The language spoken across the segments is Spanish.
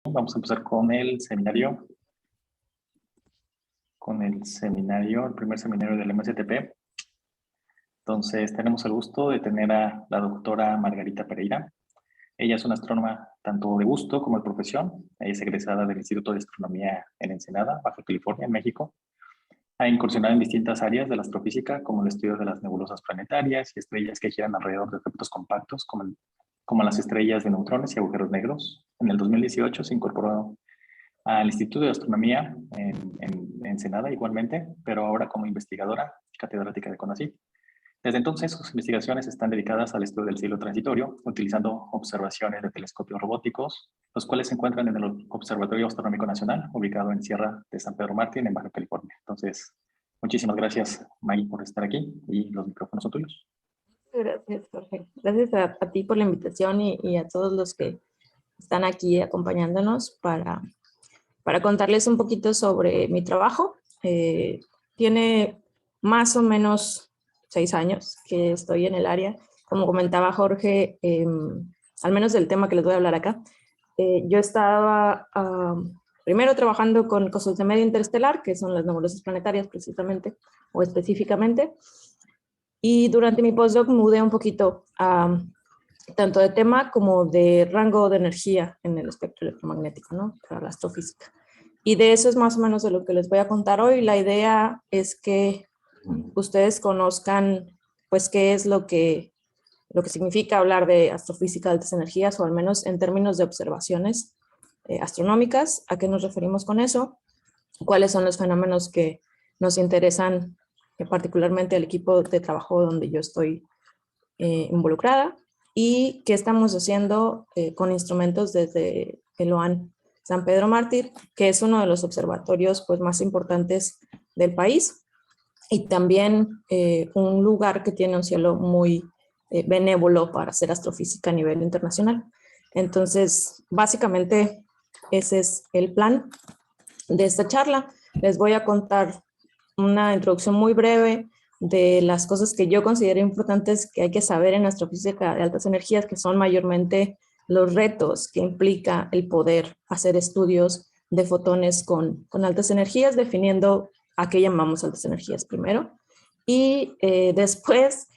Vamos a empezar con el seminario. El primer seminario del MSTP. Entonces, tenemos el gusto de tener a la doctora Margarita Pereira. Ella es una astrónoma tanto de gusto como de profesión. Ella es egresada del Instituto de Astronomía en Ensenada, Baja California, en México. Ha incursionado en distintas áreas de la astrofísica, como el estudio de las nebulosas planetarias y estrellas que giran alrededor de objetos compactos, como las estrellas de neutrones y agujeros negros. En el 2018 se incorporó al Instituto de Astronomía en Ensenada igualmente, pero ahora como investigadora catedrática de CONACYT. Desde entonces, sus investigaciones están dedicadas al estudio del cielo transitorio, utilizando observaciones de telescopios robóticos, los cuales se encuentran en el Observatorio Astronómico Nacional, ubicado en Sierra de San Pedro Mártir, en Baja California. Entonces, muchísimas gracias, May, por estar aquí, y los micrófonos son tuyos. Gracias, Jorge. Gracias a ti por la invitación y a todos los que están aquí acompañándonos para contarles un poquito sobre mi trabajo. Tiene más o menos 6 años que estoy en el área. Como comentaba Jorge, al menos del tema que les voy a hablar acá, yo estaba primero trabajando con cosas de medio interestelar, que son las nebulosas planetarias precisamente, o específicamente, y durante mi postdoc mudé un poquito tanto de tema como de rango de energía en el espectro electromagnético, ¿no? Para la astrofísica. Y de eso es más o menos de lo que les voy a contar hoy. La idea es que ustedes conozcan, pues, qué es lo que significa hablar de astrofísica de altas energías, o al menos en términos de observaciones astronómicas, a qué nos referimos con eso, cuáles son los fenómenos que nos interesan, particularmente al equipo de trabajo donde yo estoy involucrada, y qué estamos haciendo con instrumentos desde el OAN San Pedro Mártir, que es uno de los observatorios pues, más importantes del país, y también un lugar que tiene un cielo muy benévolo para hacer astrofísica a nivel internacional. Entonces, básicamente, ese es el plan de esta charla. Les voy a contar una introducción muy breve de las cosas que yo considero importantes que hay que saber en astrofísica de altas energías, que son mayormente los retos que implica el poder hacer estudios de fotones con altas energías, definiendo a qué llamamos altas energías primero. Y después,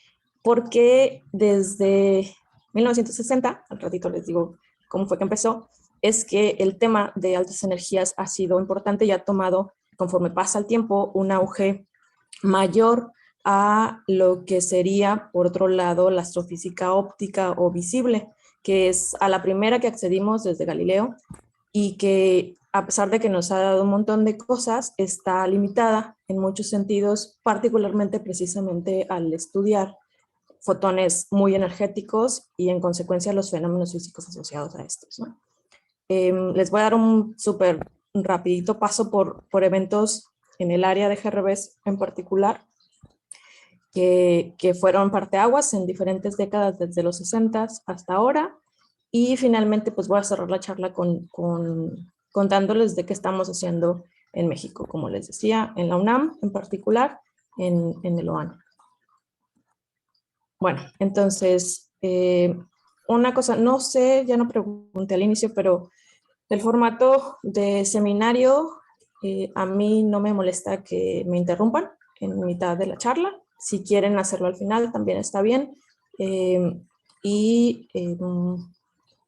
por qué desde 1960, al ratito les digo cómo fue que empezó, es que el tema de altas energías ha sido importante y ha tomado, conforme pasa el tiempo, un auge mayor a lo que sería, por otro lado, la astrofísica óptica o visible, que es a la primera que accedimos desde Galileo, y que a pesar de que nos ha dado un montón de cosas, está limitada en muchos sentidos, particularmente precisamente al estudiar fotones muy energéticos y en consecuencia los fenómenos físicos asociados a estos, ¿no? Les voy a dar un súper rapidito paso por eventos en el área de GRBs en particular, que fueron parteaguas en diferentes décadas desde los 60 hasta ahora, y finalmente pues voy a cerrar la charla contándoles de qué estamos haciendo en México, como les decía, en la UNAM en particular, en el OAN. Bueno, entonces, una cosa, no sé, ya no pregunté al inicio, pero el formato de seminario, a mí no me molesta que me interrumpan en mitad de la charla. Si quieren hacerlo al final, también está bien.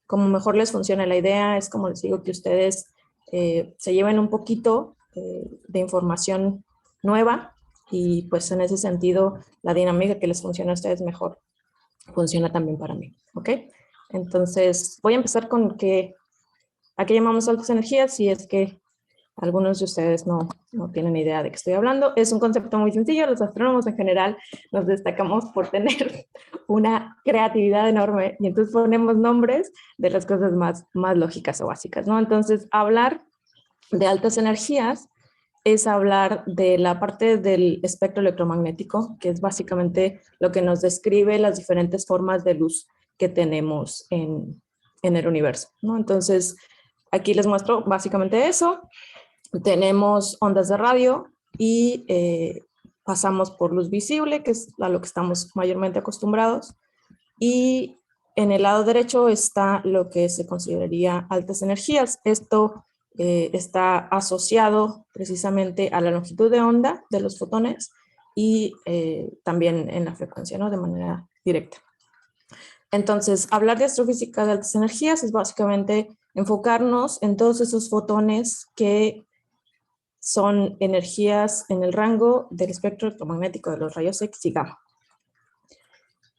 Como mejor les funcione la idea, es como les digo, que ustedes se lleven un poquito de información nueva, y pues en ese sentido la dinámica que les funciona a ustedes mejor funciona también para mí, ¿ok? Entonces voy a empezar con ¿a qué llamamos altas energías? Si es que algunos de ustedes no tienen idea de qué estoy hablando. Es un concepto muy sencillo. Los astrónomos en general nos destacamos por tener una creatividad enorme, y entonces ponemos nombres de las cosas más lógicas o básicas, ¿no? Entonces, hablar de altas energías es hablar de la parte del espectro electromagnético, que es básicamente lo que nos describe las diferentes formas de luz que tenemos en el universo, ¿no? Entonces, aquí les muestro básicamente eso. Tenemos ondas de radio y pasamos por luz visible, que es a lo que estamos mayormente acostumbrados, y en el lado derecho está lo que se consideraría altas energías. Esto está asociado precisamente a la longitud de onda de los fotones y también en la frecuencia, ¿no? De manera directa. Entonces, hablar de astrofísica de altas energías es básicamente enfocarnos en todos esos fotones que son energías en el rango del espectro electromagnético de los rayos X y gamma.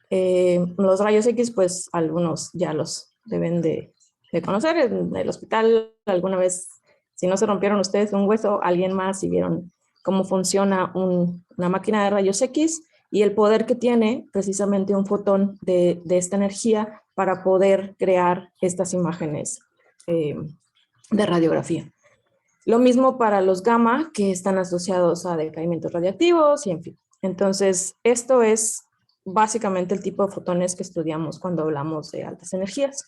Los rayos X, pues algunos ya los deben de conocer. En el hospital alguna vez, si no se rompieron ustedes un hueso, alguien más, y vieron cómo funciona una máquina de rayos X y el poder que tiene precisamente un fotón de esta energía para poder crear estas imágenes de radiografía. Lo mismo para los gamma, que están asociados a decaimientos radiactivos y en fin. Entonces, esto es básicamente el tipo de fotones que estudiamos cuando hablamos de altas energías.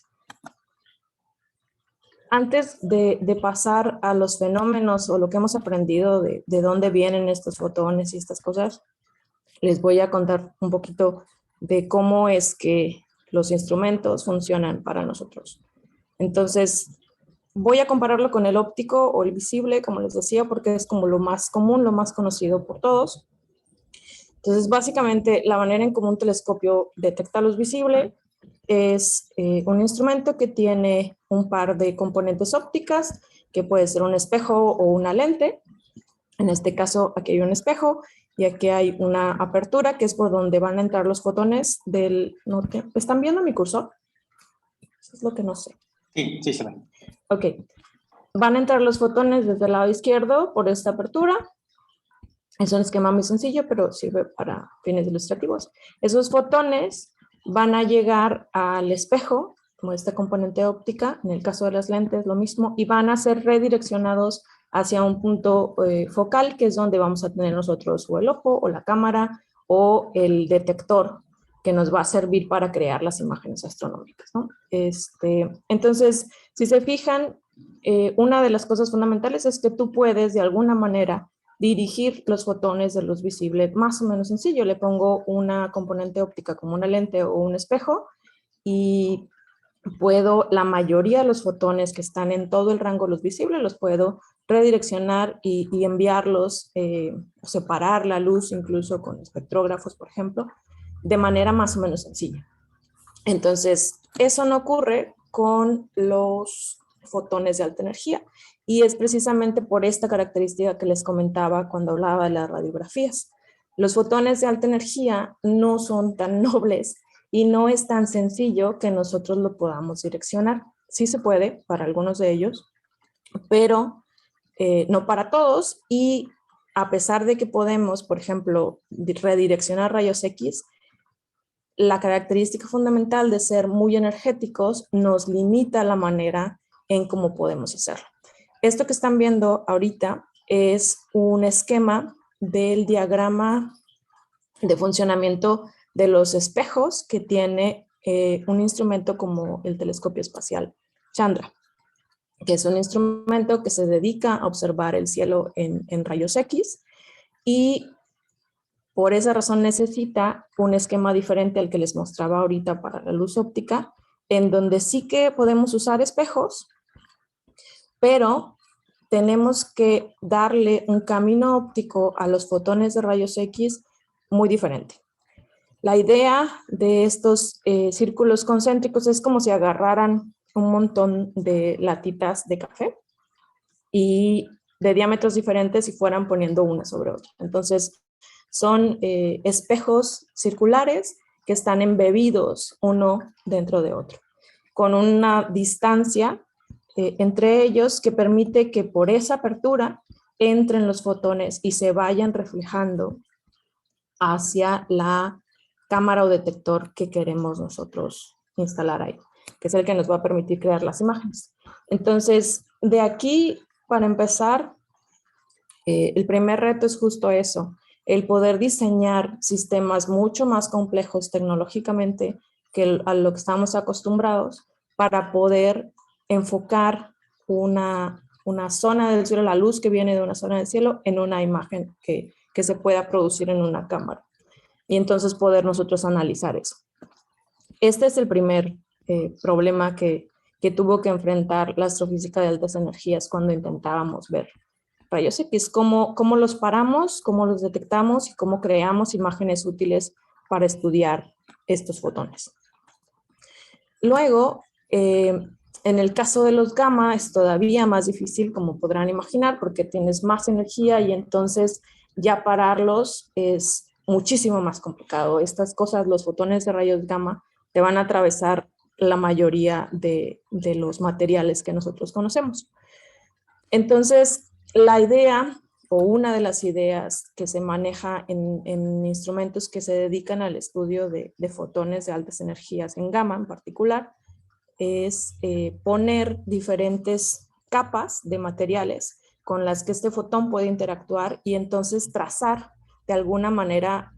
Antes de pasar a los fenómenos o lo que hemos aprendido de dónde vienen estos fotones y estas cosas, les voy a contar un poquito de cómo es que los instrumentos funcionan para nosotros. Entonces, voy a compararlo con el óptico o el visible, como les decía, porque es como lo más común, lo más conocido por todos. Entonces, básicamente, la manera en cómo un telescopio detecta luz visible es un instrumento que tiene un par de componentes ópticas, que puede ser un espejo o una lente. En este caso, aquí hay un espejo y aquí hay una apertura, que es por donde van a entrar los fotones del... ¿Están viendo mi cursor? Eso es lo que no sé. Sí, sí se ve. Ok. Van a entrar los fotones desde el lado izquierdo por esta apertura. Es un esquema muy sencillo, pero sirve para fines ilustrativos. Esos fotones van a llegar al espejo, como esta componente óptica, en el caso de las lentes lo mismo, y van a ser redireccionados hacia un punto focal, que es donde vamos a tener nosotros o el ojo, o la cámara, o el detector, que nos va a servir para crear las imágenes astronómicas, ¿no? Entonces, si se fijan, una de las cosas fundamentales es que tú puedes, de alguna manera, dirigir los fotones de luz visible más o menos sencillo. Le pongo una componente óptica como una lente o un espejo y puedo, la mayoría de los fotones que están en todo el rango de luz visible, los puedo redireccionar y enviarlos, separar la luz incluso con espectrógrafos, por ejemplo, de manera más o menos sencilla. Entonces, eso no ocurre con los fotones de alta energía. Y es precisamente por esta característica que les comentaba cuando hablaba de las radiografías. Los fotones de alta energía no son tan nobles y no es tan sencillo que nosotros lo podamos direccionar. Sí se puede para algunos de ellos, pero no para todos. Y a pesar de que podemos, por ejemplo, redireccionar rayos X, la característica fundamental de ser muy energéticos nos limita la manera en cómo podemos hacerlo. Esto que están viendo ahorita es un esquema del diagrama de funcionamiento de los espejos que tiene un instrumento como el telescopio espacial Chandra, que es un instrumento que se dedica a observar el cielo en rayos X y por esa razón necesita un esquema diferente al que les mostraba ahorita para la luz óptica, en donde sí que podemos usar espejos, pero tenemos que darle un camino óptico a los fotones de rayos X muy diferente. La idea de estos círculos concéntricos es como si agarraran un montón de latitas de café y de diámetros diferentes y fueran poniendo una sobre otra. Entonces, son espejos circulares que están embebidos uno dentro de otro, con una distancia entre ellos que permite que por esa apertura entren los fotones y se vayan reflejando hacia la cámara o detector que queremos nosotros instalar ahí, que es el que nos va a permitir crear las imágenes. Entonces, de aquí, para empezar, el primer reto es justo eso, el poder diseñar sistemas mucho más complejos tecnológicamente que a lo que estamos acostumbrados para poder enfocar una zona del cielo, la luz que viene de una zona del cielo, en una imagen que se pueda producir en una cámara. Y entonces poder nosotros analizar eso. Este es el primer problema que tuvo que enfrentar la astrofísica de altas energías cuando intentábamos ver rayos X, cómo los paramos, cómo los detectamos y cómo creamos imágenes útiles para estudiar estos fotones. Luego, en el caso de los gamma es todavía más difícil, como podrán imaginar, porque tienes más energía y entonces ya pararlos es muchísimo más complicado. Estas cosas, los fotones de rayos gamma, te van a atravesar la mayoría de los materiales que nosotros conocemos. Entonces, la idea o una de las ideas que se maneja en instrumentos que se dedican al estudio de fotones de altas energías en gamma en particular, es poner diferentes capas de materiales con las que este fotón puede interactuar y entonces trazar de alguna manera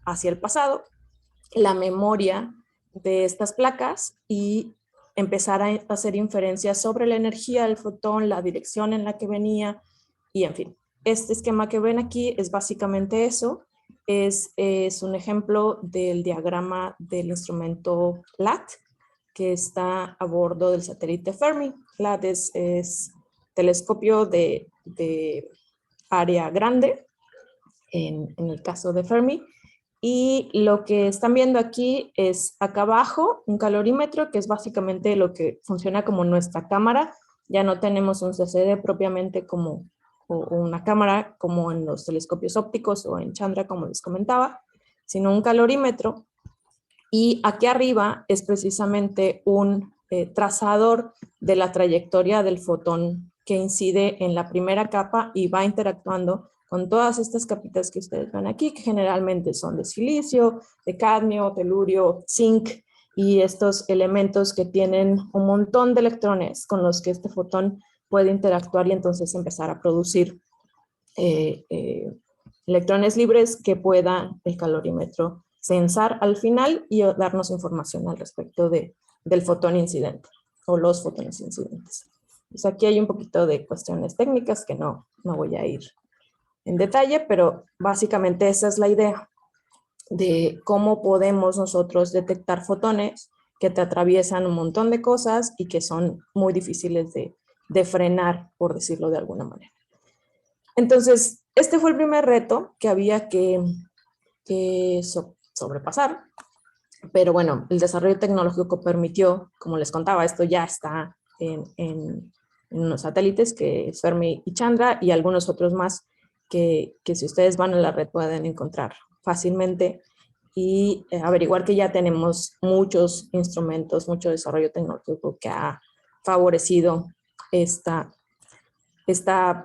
hacia el pasado la memoria de estas placas y empezar a hacer inferencias sobre la energía del fotón, la dirección en la que venía y en fin. Este esquema que ven aquí es básicamente eso. Es un ejemplo del diagrama del instrumento LAT que está a bordo del satélite Fermi. LAT es telescopio de área grande en el caso de Fermi. Y lo que están viendo aquí es acá abajo un calorímetro, que es básicamente lo que funciona como nuestra cámara. Ya no tenemos un CCD propiamente como o una cámara como en los telescopios ópticos o en Chandra, como les comentaba, sino un calorímetro. Y aquí arriba es precisamente un trazador de la trayectoria del fotón que incide en la primera capa y va interactuando con todas estas capitas que ustedes ven aquí, que generalmente son de silicio, de cadmio, telurio, zinc, y estos elementos que tienen un montón de electrones con los que este fotón puede interactuar y entonces empezar a producir electrones libres que pueda el calorímetro censar al final y darnos información al respecto del fotón incidente o los fotones incidentes. Pues aquí hay un poquito de cuestiones técnicas que no voy a ir en detalle, pero básicamente esa es la idea de cómo podemos nosotros detectar fotones que te atraviesan un montón de cosas y que son muy difíciles de frenar, por decirlo de alguna manera. Entonces, este fue el primer reto que había que sobrepasar, pero bueno, el desarrollo tecnológico permitió, como les contaba, esto ya está en unos satélites que es Fermi y Chandra y algunos otros más que si ustedes van a la red pueden encontrar fácilmente y averiguar que ya tenemos muchos instrumentos, mucho desarrollo tecnológico que ha favorecido esta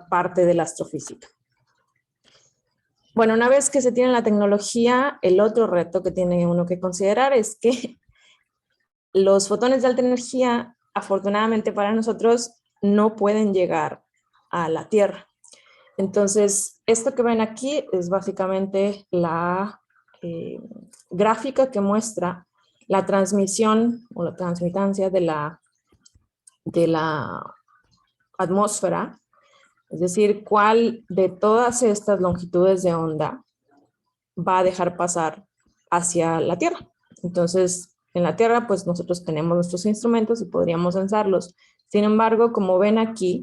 parte de la astrofísica. Bueno, una vez que se tiene la tecnología, el otro reto que tiene uno que considerar es que los fotones de alta energía, afortunadamente para nosotros, no pueden llegar a la Tierra. Entonces, esto que ven aquí es básicamente la gráfica que muestra la transmisión o la transmitancia de la atmósfera. Es decir, cuál de todas estas longitudes de onda va a dejar pasar hacia la Tierra. Entonces, en la Tierra, pues nosotros tenemos nuestros instrumentos y podríamos censarlos. Sin embargo, como ven aquí,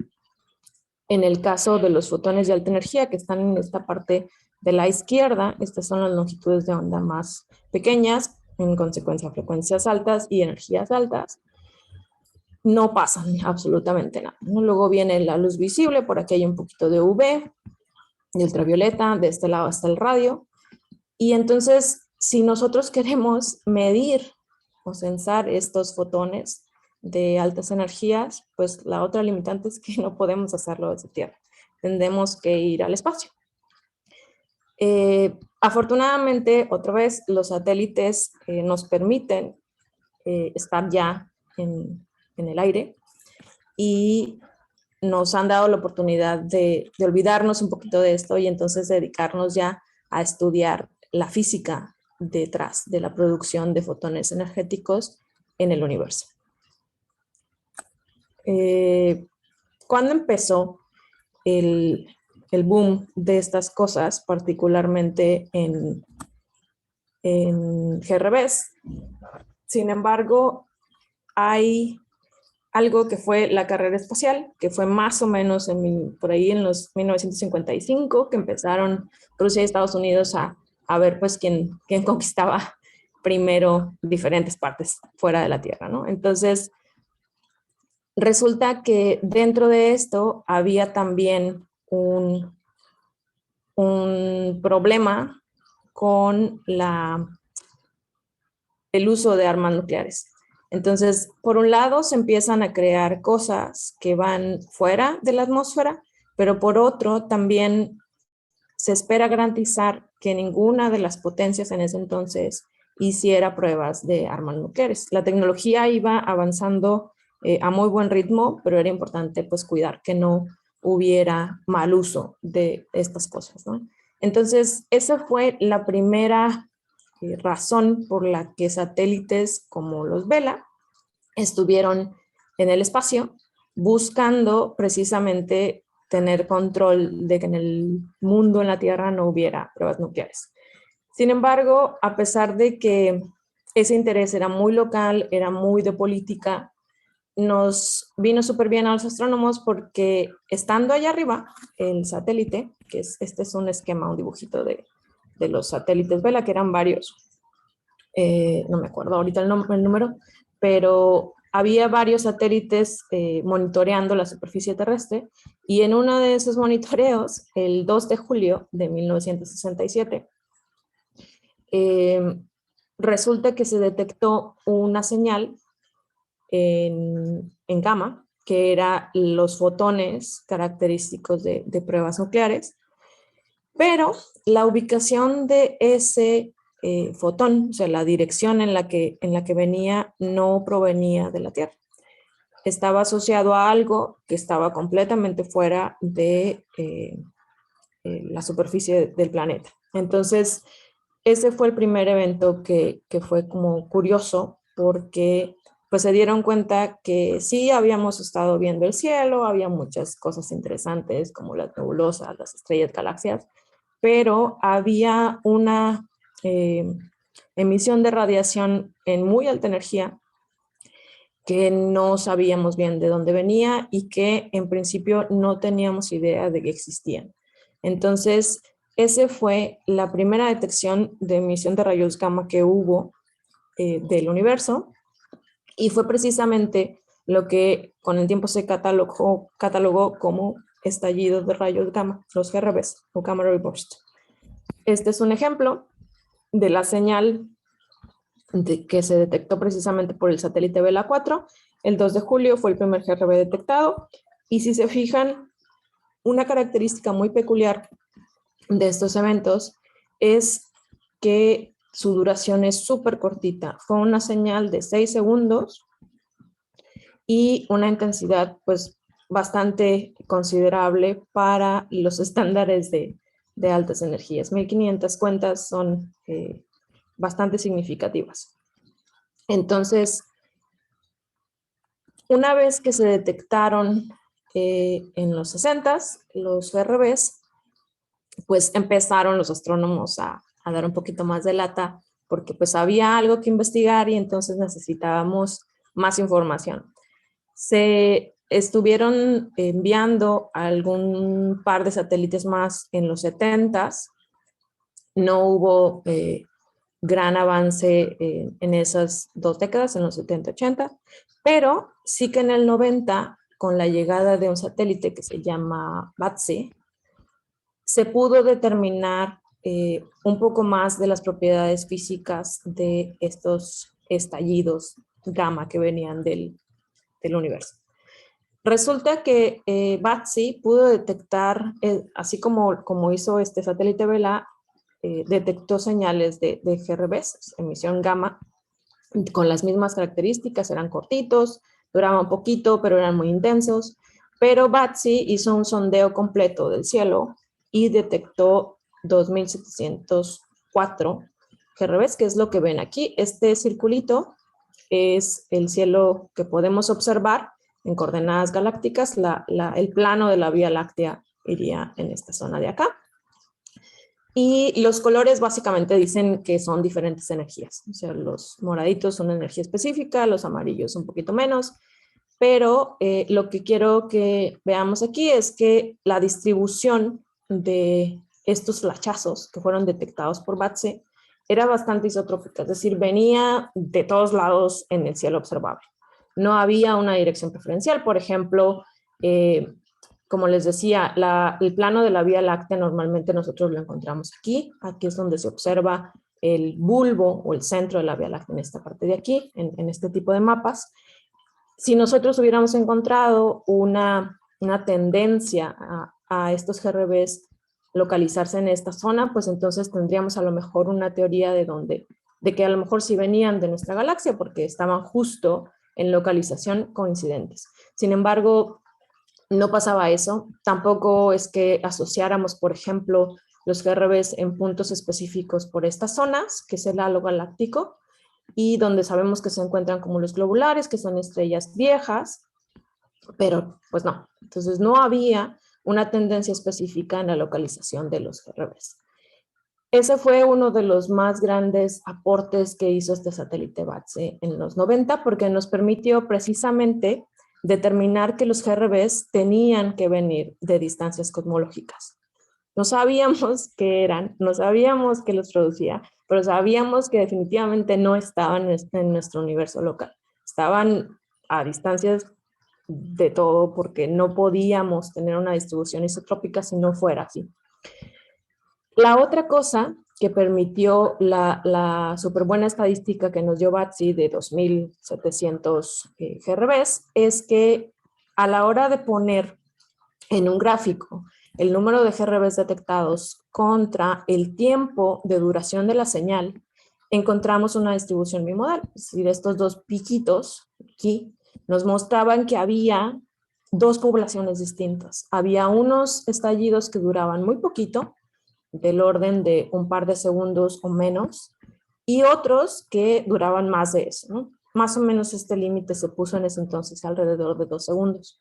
en el caso de los fotones de alta energía que están en esta parte de la izquierda, estas son las longitudes de onda más pequeñas, en consecuencia frecuencias altas y energías altas. No pasan absolutamente nada, ¿no? Luego viene la luz visible, por aquí hay un poquito de UV, de ultravioleta, de este lado está el radio. Y entonces, si nosotros queremos medir o censar estos fotones de altas energías, pues la otra limitante es que no podemos hacerlo desde Tierra. Tendremos que ir al espacio. Afortunadamente, otra vez, los satélites nos permiten estar ya en el aire y nos han dado la oportunidad de olvidarnos un poquito de esto y entonces dedicarnos ya a estudiar la física detrás de la producción de fotones energéticos en el universo. ¿Cuándo empezó el boom de estas cosas, particularmente en GRBs? Sin embargo, hay algo que fue la carrera espacial, que fue más o menos por ahí en los 1955, que empezaron Rusia y Estados Unidos a ver pues quién conquistaba primero diferentes partes fuera de la Tierra, ¿no? Entonces, resulta que dentro de esto había también un problema con el uso de armas nucleares. Entonces, por un lado, se empiezan a crear cosas que van fuera de la atmósfera, pero por otro, también se espera garantizar que ninguna de las potencias en ese entonces hiciera pruebas de armas nucleares. La tecnología iba avanzando a muy buen ritmo, pero era importante pues cuidar que no hubiera mal uso de estas cosas, ¿no? Entonces, esa fue la primera razón por la que satélites como los Vela estuvieron en el espacio buscando precisamente tener control de que en el mundo, en la Tierra, no hubiera pruebas nucleares. Sin embargo, a pesar de que ese interés era muy local, era muy de política, nos vino súper bien a los astrónomos porque estando allá arriba, el satélite, que este es un esquema, un dibujito de los satélites Vela, que eran varios, no me acuerdo ahorita el número, pero había varios satélites monitoreando la superficie terrestre y en uno de esos monitoreos, el 2 de julio de 1967, resulta que se detectó una señal en gamma, que eran los fotones característicos de pruebas nucleares, pero la ubicación de ese fotón, o sea, la dirección en la que venía, no provenía de la Tierra. Estaba asociado a algo que estaba completamente fuera de la superficie del planeta. Entonces, ese fue el primer evento que fue como curioso, porque pues se dieron cuenta que sí habíamos estado viendo el cielo, había muchas cosas interesantes como las nebulosas, las estrellas, galaxias, pero había una emisión de radiación en muy alta energía que no sabíamos bien de dónde venía y que en principio no teníamos idea de que existían. Entonces, esa fue la primera detección de emisión de rayos gamma que hubo del universo y fue precisamente lo que con el tiempo se catalogó como estallidos de rayos gamma, los GRBs o Gamma Ray Burst. Este es un ejemplo de la señal que se detectó precisamente por el satélite Vela 4. El 2 de julio fue el primer GRB detectado y si se fijan, una característica muy peculiar de estos eventos es que su duración es súper cortita. Fue una señal de 6 segundos y una intensidad pues bastante considerable para los estándares de altas energías. 1500 cuentas son bastante significativas. Entonces, una vez que se detectaron en los 60s, los GRBs, pues empezaron los astrónomos a dar un poquito más de lata porque pues había algo que investigar y entonces necesitábamos más información. Se estuvieron enviando algún par de satélites más en los 70s. No hubo gran avance en esas 2 décadas, en los 70-80, pero sí que en el 90, con la llegada de un satélite que se llama BATSI, se pudo determinar un poco más de las propiedades físicas de estos estallidos gamma que venían del universo. Resulta que BATSI pudo detectar, así como hizo este satélite Vela, detectó señales de GRBs, emisión gamma, con las mismas características, eran cortitos, duraban poquito, pero eran muy intensos. Pero BATSI hizo un sondeo completo del cielo y detectó 2704 GRBs, que es lo que ven aquí. Este circulito es el cielo que podemos observar en coordenadas galácticas. El plano de la Vía Láctea iría en esta zona de acá. Y los colores básicamente dicen que son diferentes energías. O sea, los moraditos son energía específica, los amarillos un poquito menos. Pero lo que quiero que veamos aquí es que la distribución de estos flashazos que fueron detectados por BATSE era bastante isotrópica, es decir, venía de todos lados en el cielo observable. No había una dirección preferencial. Por ejemplo, como les decía, el plano de la Vía Láctea normalmente nosotros lo encontramos aquí. Aquí es donde se observa el bulbo o el centro de la Vía Láctea, en esta parte de aquí, en este tipo de mapas. Si nosotros hubiéramos encontrado una tendencia a estos GRBs localizarse en esta zona, pues entonces tendríamos a lo mejor una teoría de que a lo mejor sí venían de nuestra galaxia porque estaban justo en localización coincidentes. Sin embargo, no pasaba eso. Tampoco es que asociáramos, por ejemplo, los GRBs en puntos específicos por estas zonas, que es el halo galáctico, y donde sabemos que se encuentran cúmulos globulares, que son estrellas viejas, pero pues no. Entonces no había una tendencia específica en la localización de los GRBs. Ese fue uno de los más grandes aportes que hizo este satélite BATSE en los 90, porque nos permitió precisamente determinar que los GRBs tenían que venir de distancias cosmológicas. No sabíamos qué eran, no sabíamos qué los producía, pero sabíamos que definitivamente no estaban en nuestro universo local. Estaban a distancias de todo porque no podíamos tener una distribución isotrópica si no fuera así. La otra cosa que permitió la súper buena estadística que nos dio BATSE de 2.700 GRBs es que a la hora de poner en un gráfico el número de GRBs detectados contra el tiempo de duración de la señal, encontramos una distribución bimodal. Es decir, estos dos piquitos aquí nos mostraban que había dos poblaciones distintas. Había unos estallidos que duraban muy poquito, del orden de un par de segundos o menos, y otros que duraban más de eso, ¿no? Más o menos este límite se puso en ese entonces alrededor de 2 segundos.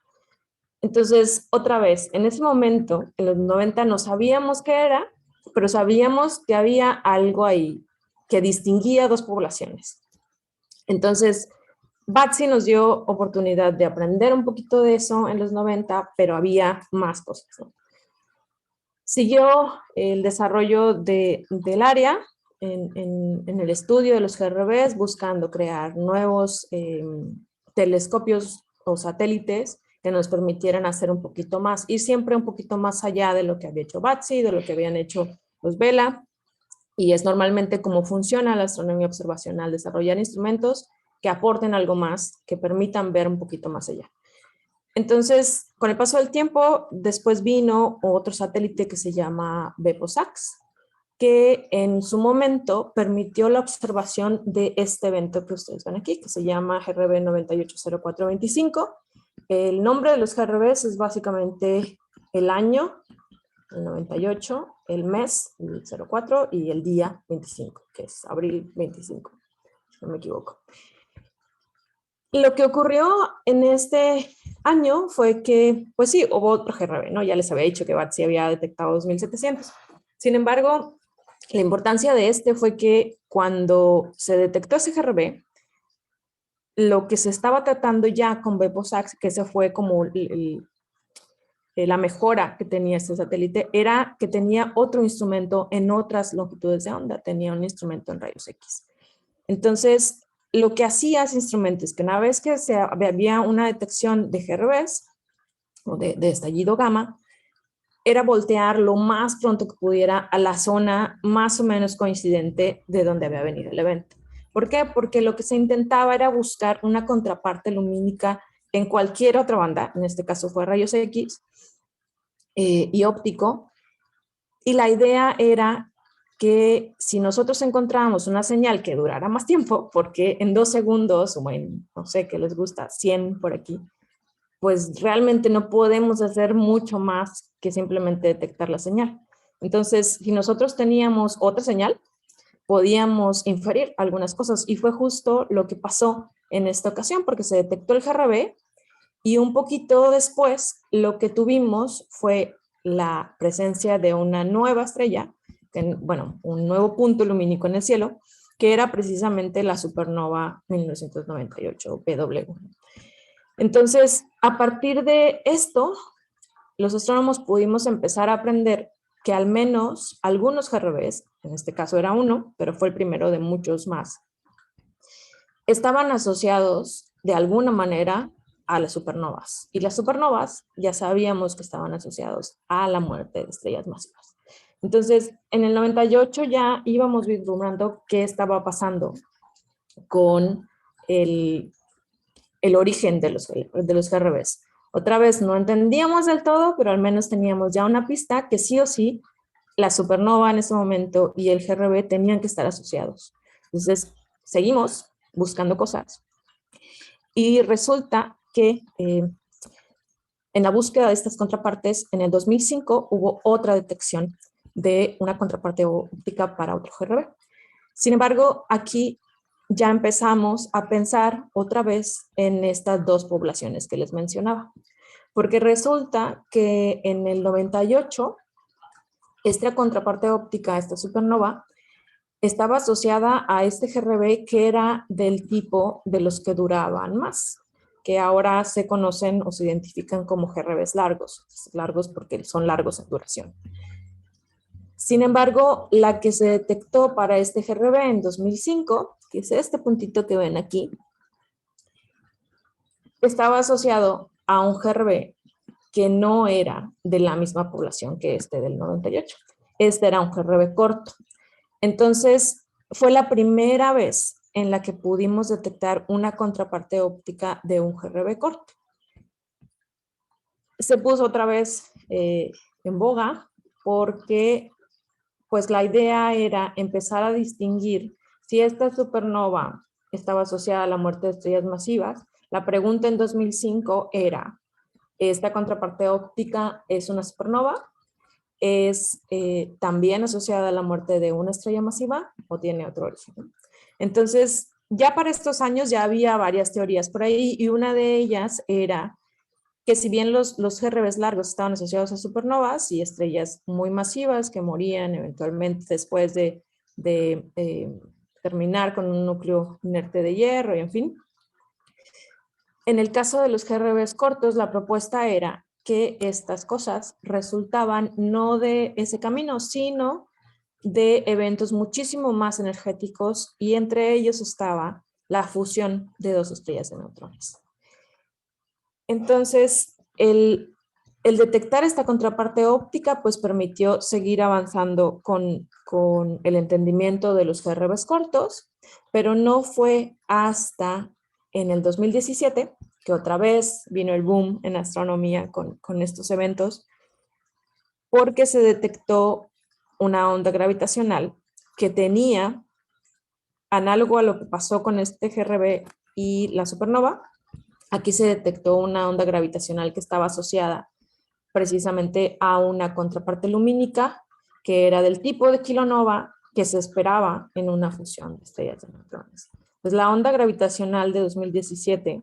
Entonces, otra vez, en ese momento, en los 90 no sabíamos qué era, pero sabíamos que había algo ahí que distinguía dos poblaciones. Entonces, BATSE nos dio oportunidad de aprender un poquito de eso en los 90, pero había más cosas, ¿no? Siguió el desarrollo del área en el estudio de los GRBs, buscando crear nuevos telescopios o satélites que nos permitieran hacer un poquito más, y siempre un poquito más allá de lo que había hecho BATSE, de lo que habían hecho los Vela, y es normalmente cómo funciona la astronomía observacional, desarrollar instrumentos que aporten algo más, que permitan ver un poquito más allá. Entonces, con el paso del tiempo, después vino otro satélite que se llama BEPO-SAX, que en su momento permitió la observación de este evento que ustedes ven aquí, que se llama GRB 980425. El nombre de los GRBs es básicamente el año, el 98, el mes, el 04, y el día 25, que es abril 25, no me equivoco. Lo que ocurrió en este año fue que, pues sí, hubo otro GRB, ¿no? Ya les había dicho que BATSE había detectado 2700. Sin embargo, la importancia de este fue que cuando se detectó ese GRB, lo que se estaba tratando ya con BEPO-SAX, que ese fue como la mejora que tenía este satélite, era que tenía otro instrumento en otras longitudes de onda, tenía un instrumento en rayos X. Entonces, lo que hacía ese instrumento es que una vez que había una detección de GRBs o de estallido gamma, era voltear lo más pronto que pudiera a la zona más o menos coincidente de donde había venido el evento. ¿Por qué? Porque lo que se intentaba era buscar una contraparte lumínica en cualquier otra banda, en este caso fue rayos X y óptico, y la idea era que si nosotros encontrábamos una señal que durara más tiempo, porque en 2 segundos, o en, no sé, qué les gusta, 100 por aquí, pues realmente no podemos hacer mucho más que simplemente detectar la señal. Entonces, si nosotros teníamos otra señal, podíamos inferir algunas cosas, y fue justo lo que pasó en esta ocasión, porque se detectó el GRB, y un poquito después lo que tuvimos fue la presencia de una nueva estrella bueno, un nuevo punto lumínico en el cielo, que era precisamente la supernova 1998, PW1. Entonces, a partir de esto, los astrónomos pudimos empezar a aprender que al menos algunos GRBs, en este caso era uno, pero fue el primero de muchos más, estaban asociados de alguna manera a las supernovas. Y las supernovas ya sabíamos que estaban asociados a la muerte de estrellas masivas. Entonces, en el 98 ya íbamos vislumbrando qué estaba pasando con el origen de los GRBs. Otra vez, no entendíamos del todo, pero al menos teníamos ya una pista que sí o sí la supernova en ese momento y el GRB tenían que estar asociados. Entonces, seguimos buscando cosas y resulta que en la búsqueda de estas contrapartes, en el 2005 hubo otra detección de una contraparte óptica para otro GRB. Sin embargo, aquí ya empezamos a pensar otra vez en estas dos poblaciones que les mencionaba. Porque resulta que en el 98, esta contraparte óptica, esta supernova, estaba asociada a este GRB que era del tipo de los que duraban más, que ahora se conocen o se identifican como GRBs largos porque son largos en duración. Sin embargo, la que se detectó para este GRB en 2005, que es este puntito que ven aquí, estaba asociado a un GRB que no era de la misma población que este del 98. Este era un GRB corto. Entonces, fue la primera vez en la que pudimos detectar una contraparte óptica de un GRB corto. Se puso otra vez en boga porque pues la idea era empezar a distinguir si esta supernova estaba asociada a la muerte de estrellas masivas. La pregunta en 2005 era, ¿esta contraparte óptica es una supernova? ¿Es también asociada a la muerte de una estrella masiva o tiene otro origen? Entonces, ya para estos años ya había varias teorías por ahí y una de ellas era que si bien los GRBs largos estaban asociados a supernovas y estrellas muy masivas que morían eventualmente después de terminar con un núcleo inerte de hierro y en fin. En el caso de los GRBs cortos, la propuesta era que estas cosas resultaban no de ese camino, sino de eventos muchísimo más energéticos y entre ellos estaba la fusión de dos estrellas de neutrones. Entonces, el detectar esta contraparte óptica pues permitió seguir avanzando con el entendimiento de los GRBs cortos, pero no fue hasta en el 2017 que otra vez vino el boom en astronomía con estos eventos, porque se detectó una onda gravitacional que tenía, análogo a lo que pasó con este GRB y la supernova, aquí se detectó una onda gravitacional que estaba asociada precisamente a una contraparte lumínica que era del tipo de kilonova que se esperaba en una fusión de estrellas de neutrones. Pues la onda gravitacional de 2017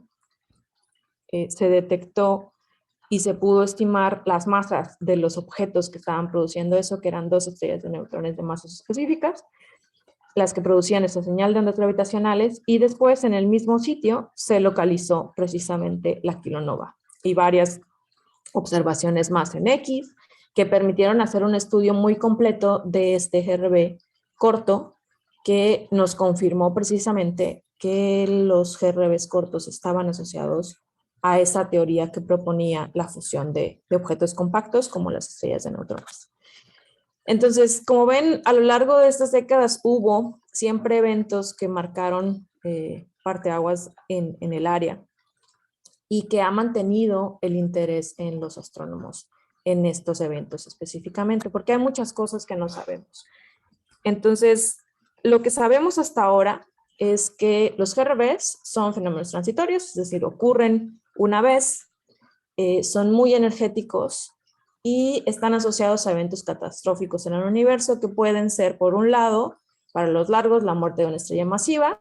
se detectó y se pudo estimar las masas de los objetos que estaban produciendo eso, que eran dos estrellas de neutrones de masas específicas, las que producían esa señal de ondas gravitacionales, y después en el mismo sitio se localizó precisamente la kilonova y varias observaciones más en X que permitieron hacer un estudio muy completo de este GRB corto que nos confirmó precisamente que los GRBs cortos estaban asociados a esa teoría que proponía la fusión de objetos compactos como las estrellas de neutrones. Entonces, como ven, a lo largo de estas décadas hubo siempre eventos que marcaron parteaguas en el área y que ha mantenido el interés en los astrónomos en estos eventos específicamente, porque hay muchas cosas que no sabemos. Entonces, lo que sabemos hasta ahora es que los GRBs son fenómenos transitorios, es decir, ocurren una vez, son muy energéticos y están asociados a eventos catastróficos en el universo que pueden ser, por un lado, para los largos, la muerte de una estrella masiva,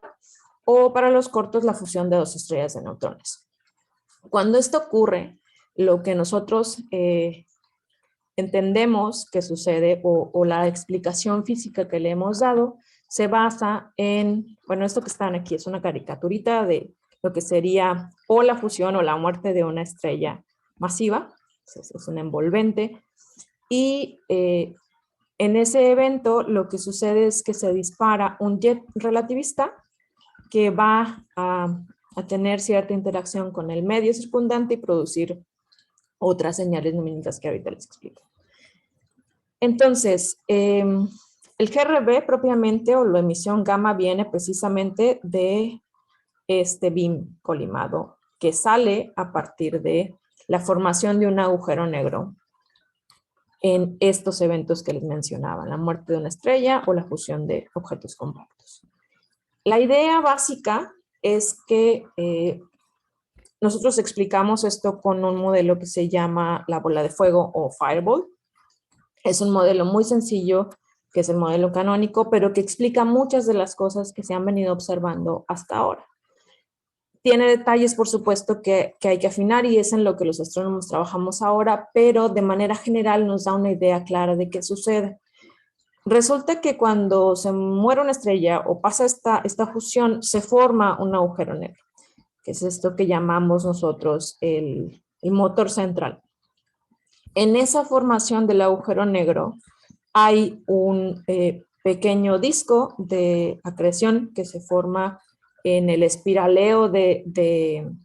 o para los cortos, la fusión de dos estrellas de neutrones. Cuando esto ocurre, lo que nosotros entendemos que sucede o la explicación física que le hemos dado se basa en, bueno, esto que están aquí es una caricaturita de lo que sería o la fusión o la muerte de una estrella masiva, es un envolvente, y en ese evento lo que sucede es que se dispara un jet relativista que va a tener cierta interacción con el medio circundante y producir otras señales lumínicas que ahorita les explico. Entonces, el GRB propiamente o la emisión gamma viene precisamente de este beam colimado que sale a partir de la formación de un agujero negro en estos eventos que les mencionaba, la muerte de una estrella o la fusión de objetos compactos. La idea básica es que nosotros explicamos esto con un modelo que se llama la bola de fuego o fireball. Es un modelo muy sencillo, que es el modelo canónico, pero que explica muchas de las cosas que se han venido observando hasta ahora. Tiene detalles, por supuesto, que hay que afinar y es en lo que los astrónomos trabajamos ahora, pero de manera general nos da una idea clara de qué sucede. Resulta que cuando se muere una estrella o pasa esta fusión, se forma un agujero negro, que es esto que llamamos nosotros el motor central. En esa formación del agujero negro hay un pequeño disco de acreción que se forma en el espiraleo de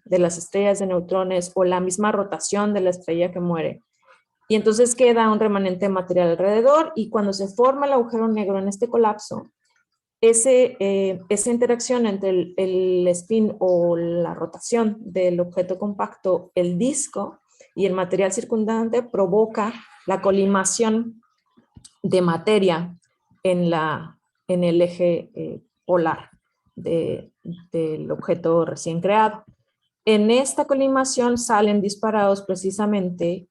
las estrellas de neutrones o la misma rotación de la estrella que muere. Y entonces queda un remanente de material alrededor y cuando se forma el agujero negro en este colapso, esa interacción entre el spin o la rotación del objeto compacto, el disco y el material circundante provoca la colimación de materia en el eje polar del objeto recién creado. En esta colimación salen disparados precisamente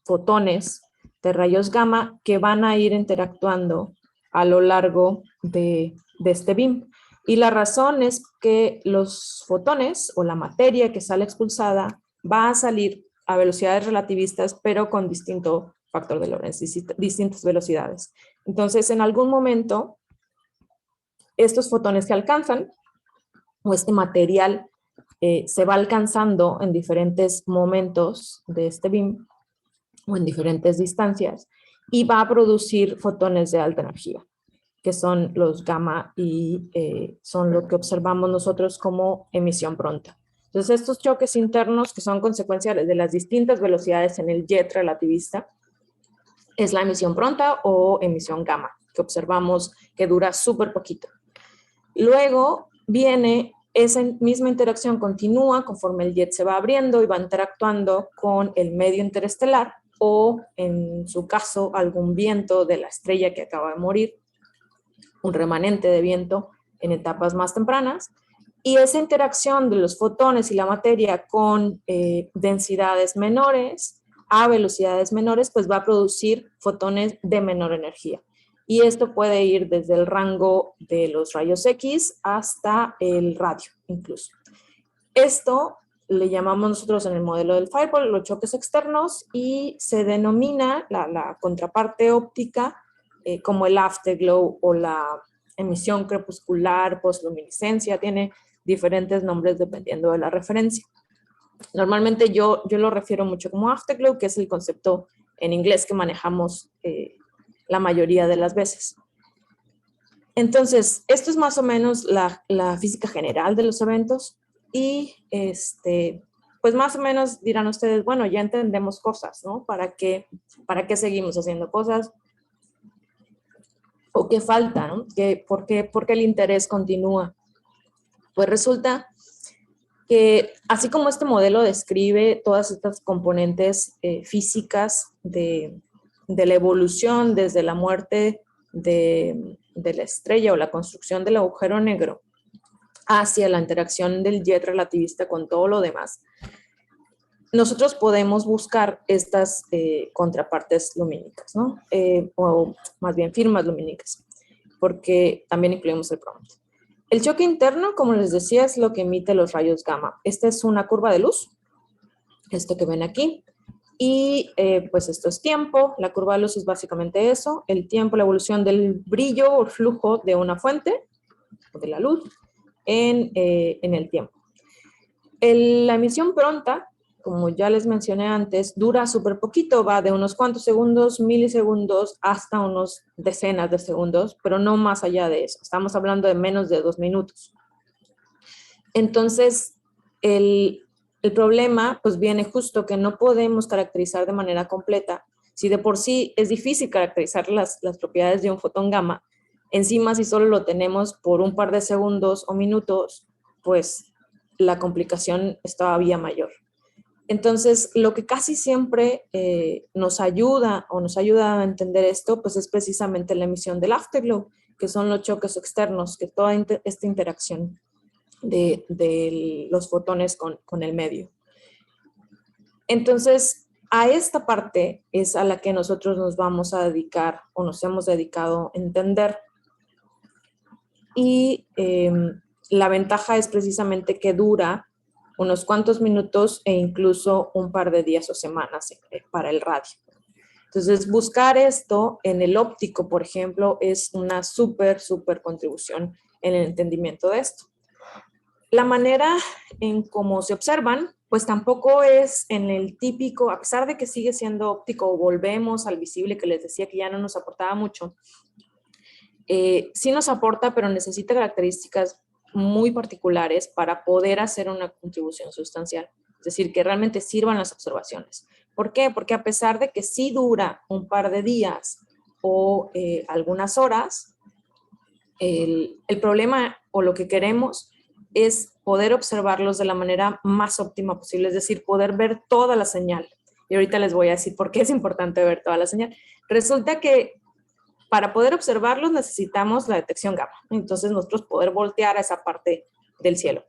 fotones de rayos gamma que van a ir interactuando a lo largo de este beam. Y la razón es que los fotones o la materia que sale expulsada va a salir a velocidades relativistas, pero con distinto factor de Lorentz, distintas velocidades. Entonces, en algún momento, estos fotones que alcanzan, o este material se va alcanzando en diferentes momentos de este beam, o en diferentes distancias, y va a producir fotones de alta energía, que son los gamma y son lo que observamos nosotros como emisión pronta. Entonces, estos choques internos, que son consecuencia de las distintas velocidades en el jet relativista, es la emisión pronta o emisión gamma, que observamos que dura súper poquito. Luego viene esa misma interacción continúa conforme el jet se va abriendo y va interactuando con el medio interestelar o, en su caso, algún viento de la estrella que acaba de morir, un remanente de viento en etapas más tempranas. Y esa interacción de los fotones y la materia con densidades menores a velocidades menores, pues va a producir fotones de menor energía. Y esto puede ir desde el rango de los rayos X hasta el radio, incluso. Esto le llamamos nosotros en el modelo del fireball los choques externos y se denomina la contraparte óptica como el afterglow o la emisión crepuscular, postluminiscencia, tiene diferentes nombres dependiendo de la referencia. Normalmente yo lo refiero mucho como afterglow, que es el concepto en inglés que manejamos la mayoría de las veces. Entonces, esto es más o menos la física general de los eventos y pues más o menos dirán ustedes, bueno, ya entendemos cosas, ¿no? ¿Para qué seguimos haciendo cosas? ¿O qué falta, no? ¿Por qué el interés continúa? Pues resulta que así como este modelo describe todas estas componentes físicas de la evolución desde la muerte de la estrella o la construcción del agujero negro hacia la interacción del jet relativista con todo lo demás, nosotros podemos buscar estas contrapartes lumínicas, ¿no? O más bien firmas lumínicas, porque también incluimos el prompt. El choque interno, como les decía, es lo que emite los rayos gamma. Esta es una curva de luz, esto que ven aquí, Y pues esto es tiempo, la curva de luz es básicamente eso, el tiempo, la evolución del brillo o flujo de una fuente, de la luz, en el tiempo. La emisión pronta, como ya les mencioné antes, dura súper poquito, va de unos cuantos segundos, milisegundos, hasta unos decenas de segundos, pero no más allá de eso. Estamos hablando de menos de 2 minutos. Entonces, el problema pues viene justo que no podemos caracterizar de manera completa. Si de por sí es difícil caracterizar las propiedades de un fotón gamma, encima si solo lo tenemos por un par de segundos o minutos, pues la complicación es todavía mayor. Entonces, lo que casi siempre nos ayuda a entender esto, pues es precisamente la emisión del afterglow, que son los choques externos, que toda esta interacción de los fotones con el medio. Entonces, a esta parte es a la que nosotros nos vamos a dedicar o nos hemos dedicado a entender. Y la ventaja es precisamente que dura unos cuantos minutos e incluso un par de días o semanas para el radio. Entonces, buscar esto en el óptico, por ejemplo, es una súper contribución en el entendimiento de esto. La manera en cómo se observan, pues tampoco es en el típico, a pesar de que sigue siendo óptico, volvemos al visible que les decía que ya no nos aportaba mucho. Sí nos aporta, pero necesita características muy particulares para poder hacer una contribución sustancial. Es decir, que realmente sirvan las observaciones. ¿Por qué? Porque a pesar de que sí dura un par de días o algunas horas, el problema o lo que queremos es poder observarlos de la manera más óptima posible, es decir, poder ver toda la señal. Y ahorita les voy a decir por qué es importante ver toda la señal. Resulta que para poder observarlos necesitamos la detección gamma. Entonces nosotros poder voltear a esa parte del cielo.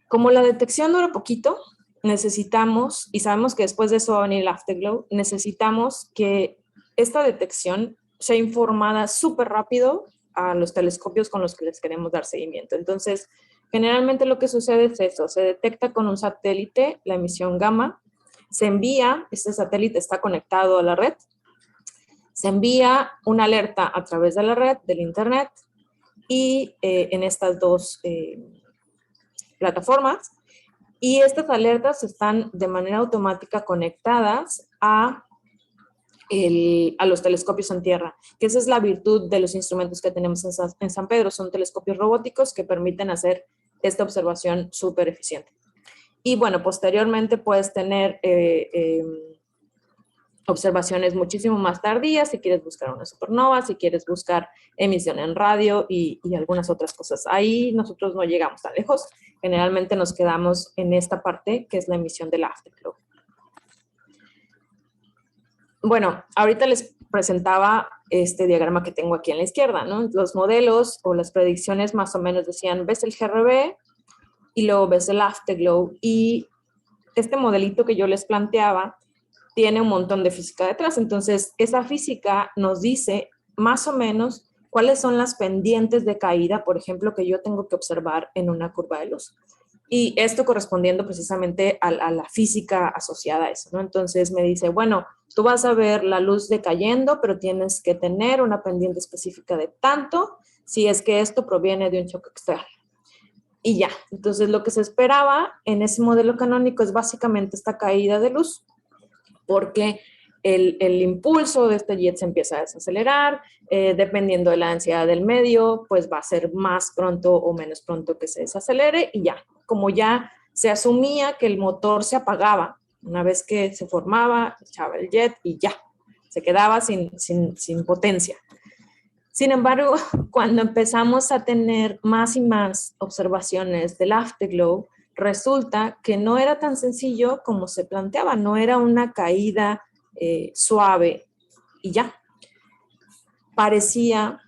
Como la detección dura poquito, necesitamos, y sabemos que después de eso va a venir el afterglow, necesitamos que esta detección sea informada súper rápido a los telescopios con los que les queremos dar seguimiento. Entonces, generalmente lo que sucede es eso, se detecta con un satélite la emisión gamma, se envía, este satélite está conectado a la red, se envía una alerta a través de la red, del internet, y en estas dos plataformas, y estas alertas están de manera automática conectadas a los telescopios en tierra, que esa es la virtud de los instrumentos que tenemos en San Pedro. Son telescopios robóticos que permiten hacer esta observación súper eficiente. Y bueno, posteriormente puedes tener observaciones muchísimo más tardías, si quieres buscar una supernova, si quieres buscar emisión en radio y algunas otras cosas. Ahí nosotros no llegamos tan lejos. Generalmente nos quedamos en esta parte, que es la emisión del afterglow. Bueno, ahorita les presentaba este diagrama que tengo aquí en la izquierda, ¿no? Los modelos o las predicciones más o menos decían, ves el GRB y luego ves el afterglow, y este modelito que yo les planteaba tiene un montón de física detrás. Entonces, esa física nos dice más o menos cuáles son las pendientes de caída, por ejemplo, que yo tengo que observar en una curva de luz. Y esto correspondiendo precisamente a la física asociada a eso, ¿no? Entonces me dice, bueno, tú vas a ver la luz decayendo, pero tienes que tener una pendiente específica de tanto si es que esto proviene de un choque externo. Y ya, entonces lo que se esperaba en ese modelo canónico es básicamente esta caída de luz, porque el impulso de este jet se empieza a desacelerar, dependiendo de la densidad del medio, pues va a ser más pronto o menos pronto que se desacelere, y ya, como ya se asumía que el motor se apagaba, una vez que se formaba, echaba el jet y ya, se quedaba sin potencia. Sin embargo, cuando empezamos a tener más y más observaciones del afterglow, resulta que no era tan sencillo como se planteaba, no era una caída suave y ya. Parecía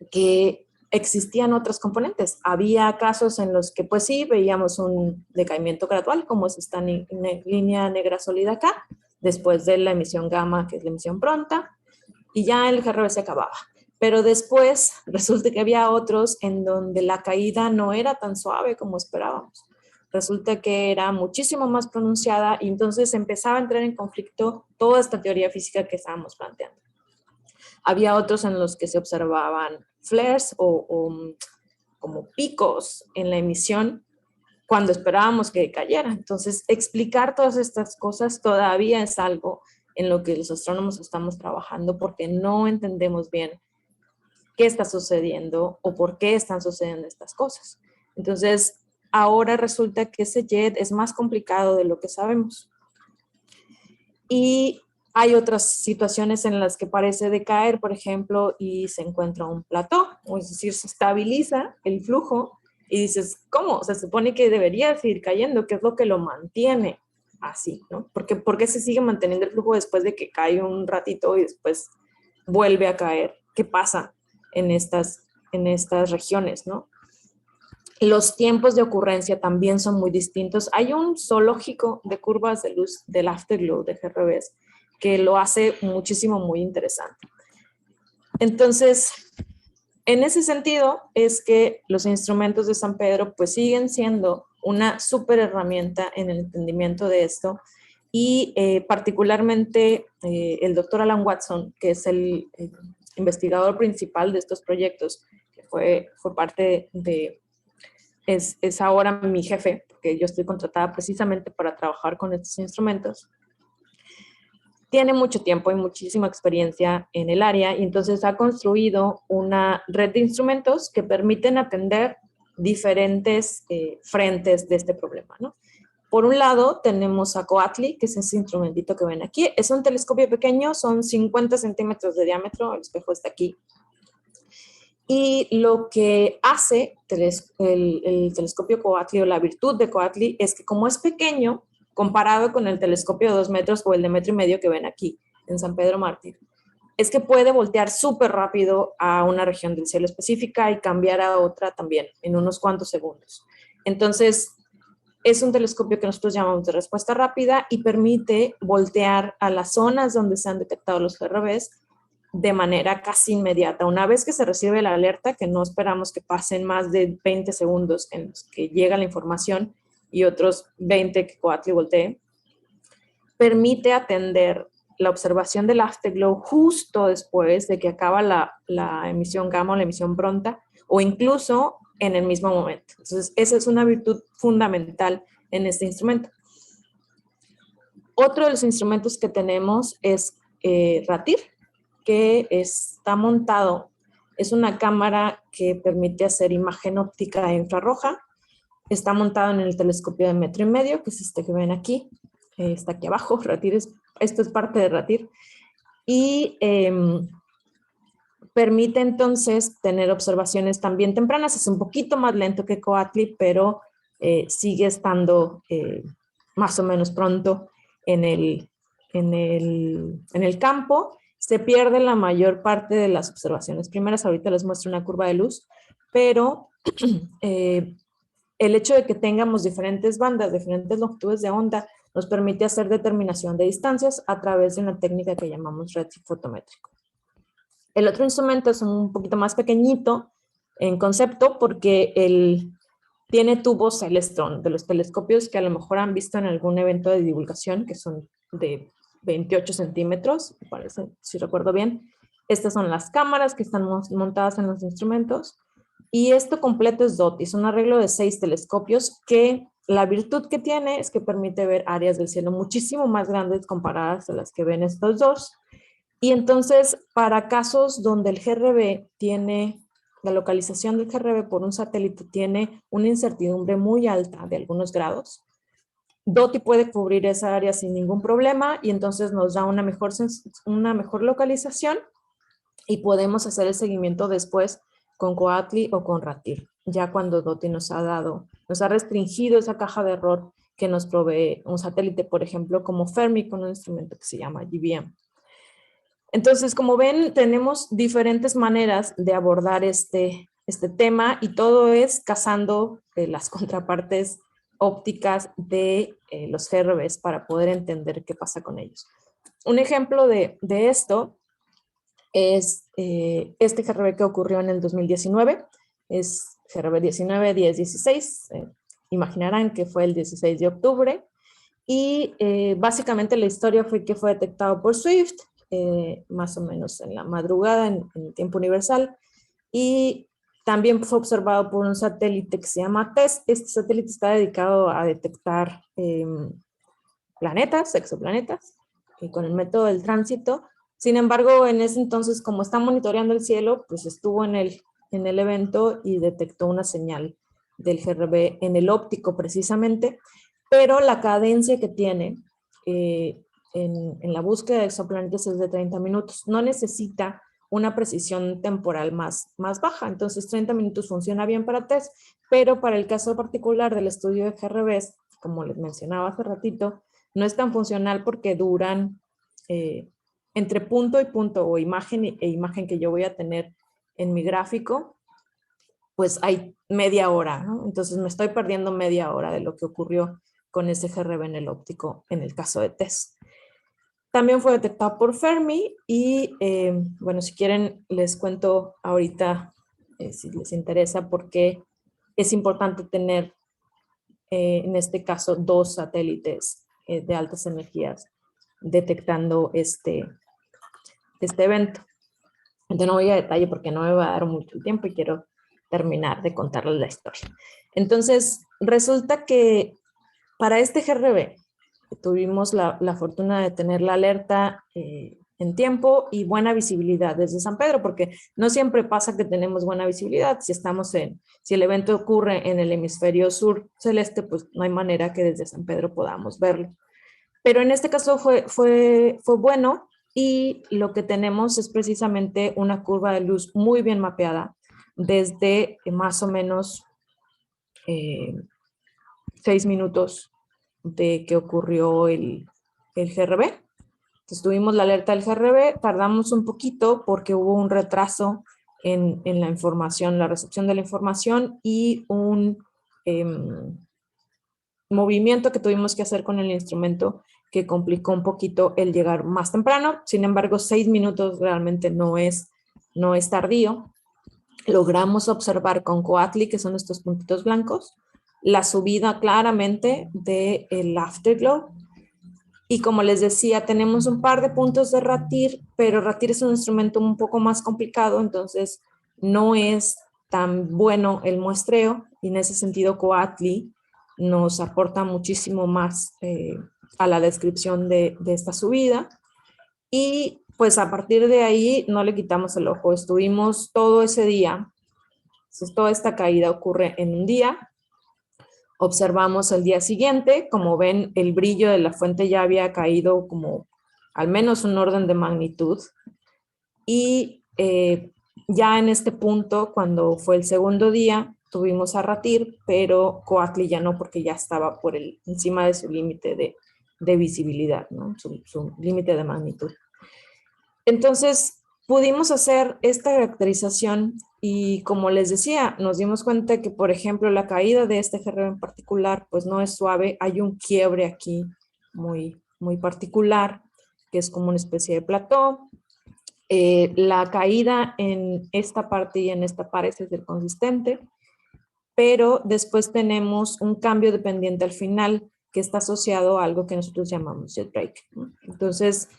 que existían otros componentes. Había casos en los que pues sí, veíamos un decaimiento gradual, como es esta línea negra sólida acá, después de la emisión gamma, que es la emisión pronta, y ya el GRB se acababa. Pero después resulta que había otros en donde la caída no era tan suave como esperábamos. resulta que era muchísimo más pronunciada y entonces empezaba a entrar en conflicto toda esta teoría física que estábamos planteando. Había otros en los que se observaban flares o como picos en la emisión cuando esperábamos que cayera. Entonces, explicar todas estas cosas todavía es algo en lo que los astrónomos estamos trabajando porque no entendemos bien qué está sucediendo o por qué están sucediendo estas cosas. Entonces, ahora resulta que ese jet es más complicado de lo que sabemos. Y hay otras situaciones en las que parece decaer, por ejemplo, y se encuentra un plató, o es decir, se estabiliza el flujo y dices, ¿cómo? Se supone que debería seguir cayendo, ¿qué es lo que lo mantiene así, ¿no? ¿Por qué se sigue manteniendo el flujo después de que cae un ratito y después vuelve a caer? ¿Qué pasa en estas regiones, ¿no? Los tiempos de ocurrencia también son muy distintos. Hay un zoológico de curvas de luz del afterglow de GRBs que lo hace muchísimo muy interesante. Entonces, en ese sentido es que los instrumentos de San Pedro pues siguen siendo una súper herramienta en el entendimiento de esto y particularmente el doctor Alan Watson, que es el investigador principal de estos proyectos, que fue parte de... Es ahora mi jefe, porque yo estoy contratada precisamente para trabajar con estos instrumentos. Tiene mucho tiempo y muchísima experiencia en el área y entonces ha construido una red de instrumentos que permiten atender diferentes frentes de este problema, ¿no? Por un lado tenemos a Coatli, que es ese instrumentito que ven aquí. Es un telescopio pequeño, son 50 centímetros de diámetro, el espejo está aquí. Y lo que hace el telescopio Coatli o la virtud de Coatli es que como es pequeño, comparado con el telescopio de 2 metros o el de 1,5 metros que ven aquí en San Pedro Mártir, es que puede voltear súper rápido a una región del cielo específica y cambiar a otra también en unos cuantos segundos. Entonces, es un telescopio que nosotros llamamos de respuesta rápida y permite voltear a las zonas donde se han detectado los GRBs de manera casi inmediata. Una vez que se recibe la alerta, que no esperamos que pasen más de 20 segundos en los que llega la información y otros 20 que Coatli voltee, permite atender la observación del afterglow justo después de que acaba la emisión gamma o la emisión bronta, o incluso en el mismo momento. Entonces, esa es una virtud fundamental en este instrumento. Otro de los instrumentos que tenemos es RATIR, que está montado, es una cámara que permite hacer imagen óptica infrarroja. Está montado en el telescopio de 1,5 metros, que es este que ven aquí. Está aquí abajo, esto es parte de RATIR. Y permite entonces tener observaciones también tempranas. Es un poquito más lento que Coatli, pero sigue estando más o menos pronto en el campo. Se pierde la mayor parte de las observaciones primeras. Ahorita les muestro una curva de luz, pero el hecho de que tengamos diferentes bandas, diferentes longitudes de onda, nos permite hacer determinación de distancias a través de una técnica que llamamos redshift fotométrico. El otro instrumento es un poquito más pequeñito en concepto porque tiene tubos Celestron, de los telescopios que a lo mejor han visto en algún evento de divulgación, que son de 28 centímetros, me parece, si recuerdo bien. Estas son las cámaras que están montadas en los instrumentos. Y esto completo es DOTI, es un arreglo de 6 telescopios que la virtud que tiene es que permite ver áreas del cielo muchísimo más grandes comparadas a las que ven estos dos. Y entonces, para casos donde el GRB tiene, la localización del GRB por un satélite tiene una incertidumbre muy alta de algunos grados, DOTI puede cubrir esa área sin ningún problema y entonces nos da una mejor localización y podemos hacer el seguimiento después con Coatli o con RATIR, ya cuando DOTI nos ha restringido esa caja de error que nos provee un satélite, por ejemplo, como Fermi con un instrumento que se llama GBM. Entonces, como ven, tenemos diferentes maneras de abordar este tema y todo es cazando las contrapartes ópticas de los GRBs para poder entender qué pasa con ellos. Un ejemplo de esto es este GRB que ocurrió en el 2019, es GRB 191016, imaginarán que fue el 16 de octubre. Y básicamente la historia fue que fue detectado por Swift, más o menos en la madrugada, en tiempo universal, y también fue observado por un satélite que se llama TESS. Este satélite está dedicado a detectar planetas, exoplanetas, con el método del tránsito. Sin embargo, en ese entonces, como está monitoreando el cielo, pues estuvo en el evento y detectó una señal del GRB en el óptico precisamente, pero la cadencia que tiene en la búsqueda de exoplanetas es de 30 minutos. No necesita una precisión temporal más baja, entonces 30 minutos funciona bien para test, pero para el caso particular del estudio de GRBs, como les mencionaba hace ratito, no es tan funcional porque duran entre punto y punto o imagen e imagen que yo voy a tener en mi gráfico, pues hay media hora, ¿no? Entonces me estoy perdiendo media hora de lo que ocurrió con ese GRB en el óptico en el caso de TESS. También fue detectado por Fermi y bueno, si quieren les cuento ahorita, si les interesa, por qué es importante tener en este caso 2 satélites de altas energías detectando este evento. Entonces no voy a detalle porque no me va a dar mucho tiempo y quiero terminar de contarles la historia. Entonces resulta que para este GRB tuvimos la fortuna de tener la alerta en tiempo y buena visibilidad desde San Pedro, porque no siempre pasa que tenemos buena visibilidad. Si el evento ocurre en el hemisferio sur celeste, pues no hay manera que desde San Pedro podamos verlo. Pero en este caso fue bueno, y lo que tenemos es precisamente una curva de luz muy bien mapeada desde más o menos 6 minutos de que ocurrió el GRB. Entonces tuvimos la alerta del GRB, tardamos un poquito porque hubo un retraso en la información, la recepción de la información, y un movimiento que tuvimos que hacer con el instrumento que complicó un poquito el llegar más temprano. Sin embargo, 6 minutos realmente no es tardío. Logramos observar con Coatli, que son estos puntitos blancos, la subida claramente del afterglow. Y como les decía, tenemos un par de puntos de Ratir, pero Ratir es un instrumento un poco más complicado, entonces no es tan bueno el muestreo, y en ese sentido Coatli nos aporta muchísimo más a la descripción de esta subida. Y pues a partir de ahí no le quitamos el ojo. Estuvimos todo ese día. Entonces, toda esta caída ocurre en un día. Observamos el día siguiente. Como ven, el brillo de la fuente ya había caído como al menos un orden de magnitud. Y ya en este punto, cuando fue el segundo día, tuvimos a Ratir, pero Coatli ya no, porque ya estaba por encima de su límite de visibilidad, ¿no? Su límite de magnitud. Entonces, pudimos hacer esta caracterización y, como les decía, nos dimos cuenta que, por ejemplo, la caída de este GRB en particular, pues no es suave. Hay un quiebre aquí muy, muy particular, que es como una especie de plató. La caída en esta parte y en esta parece ser consistente, pero después tenemos un cambio de pendiente al final que está asociado a algo que nosotros llamamos jet break. Entonces,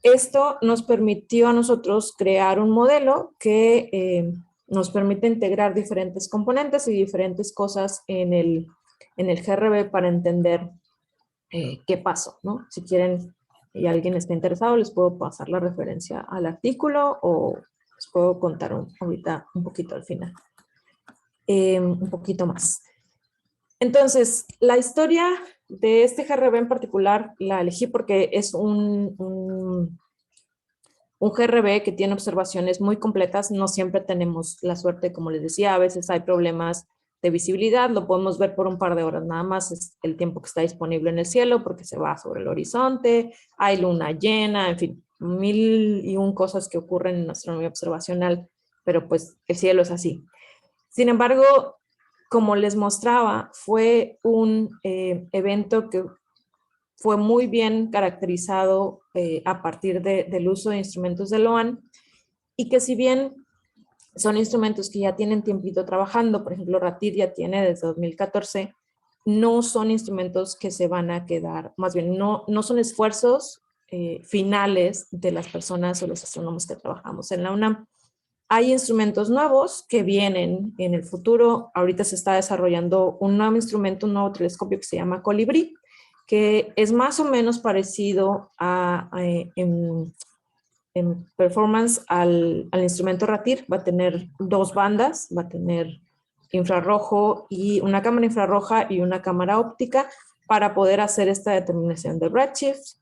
esto nos permitió a nosotros crear un modelo que nos permite integrar diferentes componentes y diferentes cosas en el GRB para entender qué pasó, ¿no? Si quieren y alguien está interesado, les puedo pasar la referencia al artículo o les puedo contar ahorita un poquito al final. Un poquito más. Entonces, la historia de este GRB en particular la elegí porque es un GRB que tiene observaciones muy completas. No siempre tenemos la suerte, como les decía, a veces hay problemas de visibilidad, lo podemos ver por un par de horas nada más, es el tiempo que está disponible en el cielo porque se va sobre el horizonte, hay luna llena, en fin, 1001 cosas que ocurren en astronomía observacional, pero pues el cielo es así. Sin embargo, como les mostraba, fue un evento que fue muy bien caracterizado a partir del uso de instrumentos de LOAN, y que si bien son instrumentos que ya tienen tiempito trabajando. Por ejemplo, Ratir ya tiene desde 2014. No son instrumentos que se van a quedar, más bien no son esfuerzos finales de las personas o los astrónomos que trabajamos en la UNAM. Hay instrumentos nuevos que vienen en el futuro. Ahorita se está desarrollando un nuevo instrumento, un nuevo telescopio que se llama Colibrí, que es más o menos parecido en performance al instrumento Ratir. Va a tener 2 bandas, va a tener infrarrojo y una cámara infrarroja y una cámara óptica para poder hacer esta determinación de redshift.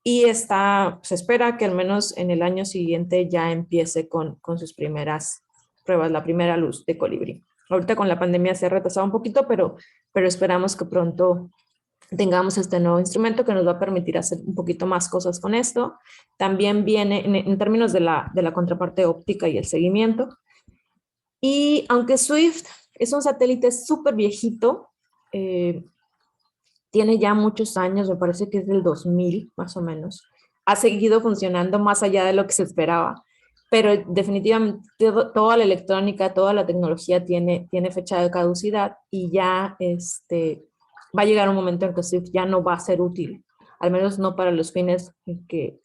Y se espera que al menos en el año siguiente ya empiece con sus primeras pruebas, la primera luz de Colibrí. Ahorita con la pandemia se ha retrasado un poquito, pero esperamos que pronto tengamos este nuevo instrumento que nos va a permitir hacer un poquito más cosas con esto. También viene en términos de la contraparte óptica y el seguimiento. Y aunque Swift es un satélite súper viejito, tiene ya muchos años, me parece que es del 2000 más o menos, ha seguido funcionando más allá de lo que se esperaba, pero definitivamente toda la electrónica, toda la tecnología tiene fecha de caducidad y ya va a llegar un momento en que Swift ya no va a ser útil, al menos no para los fines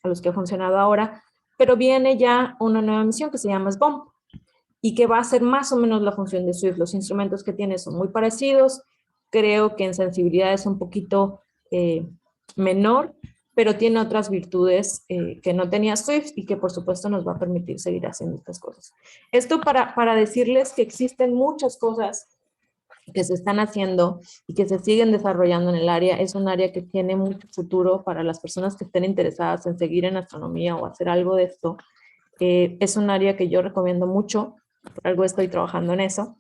a los que ha funcionado ahora, pero viene ya una nueva misión que se llama SBOMB y que va a hacer más o menos la función de Swift. Los instrumentos que tiene son muy parecidos, creo que en sensibilidad es un poquito menor, pero tiene otras virtudes que no tenía Swift y que por supuesto nos va a permitir seguir haciendo estas cosas. Esto para decirles que existen muchas cosas que se están haciendo y que se siguen desarrollando en el área. Es un área que tiene mucho futuro para las personas que estén interesadas en seguir en astronomía o hacer algo de esto. Es un área que yo recomiendo mucho, por algo estoy trabajando en eso,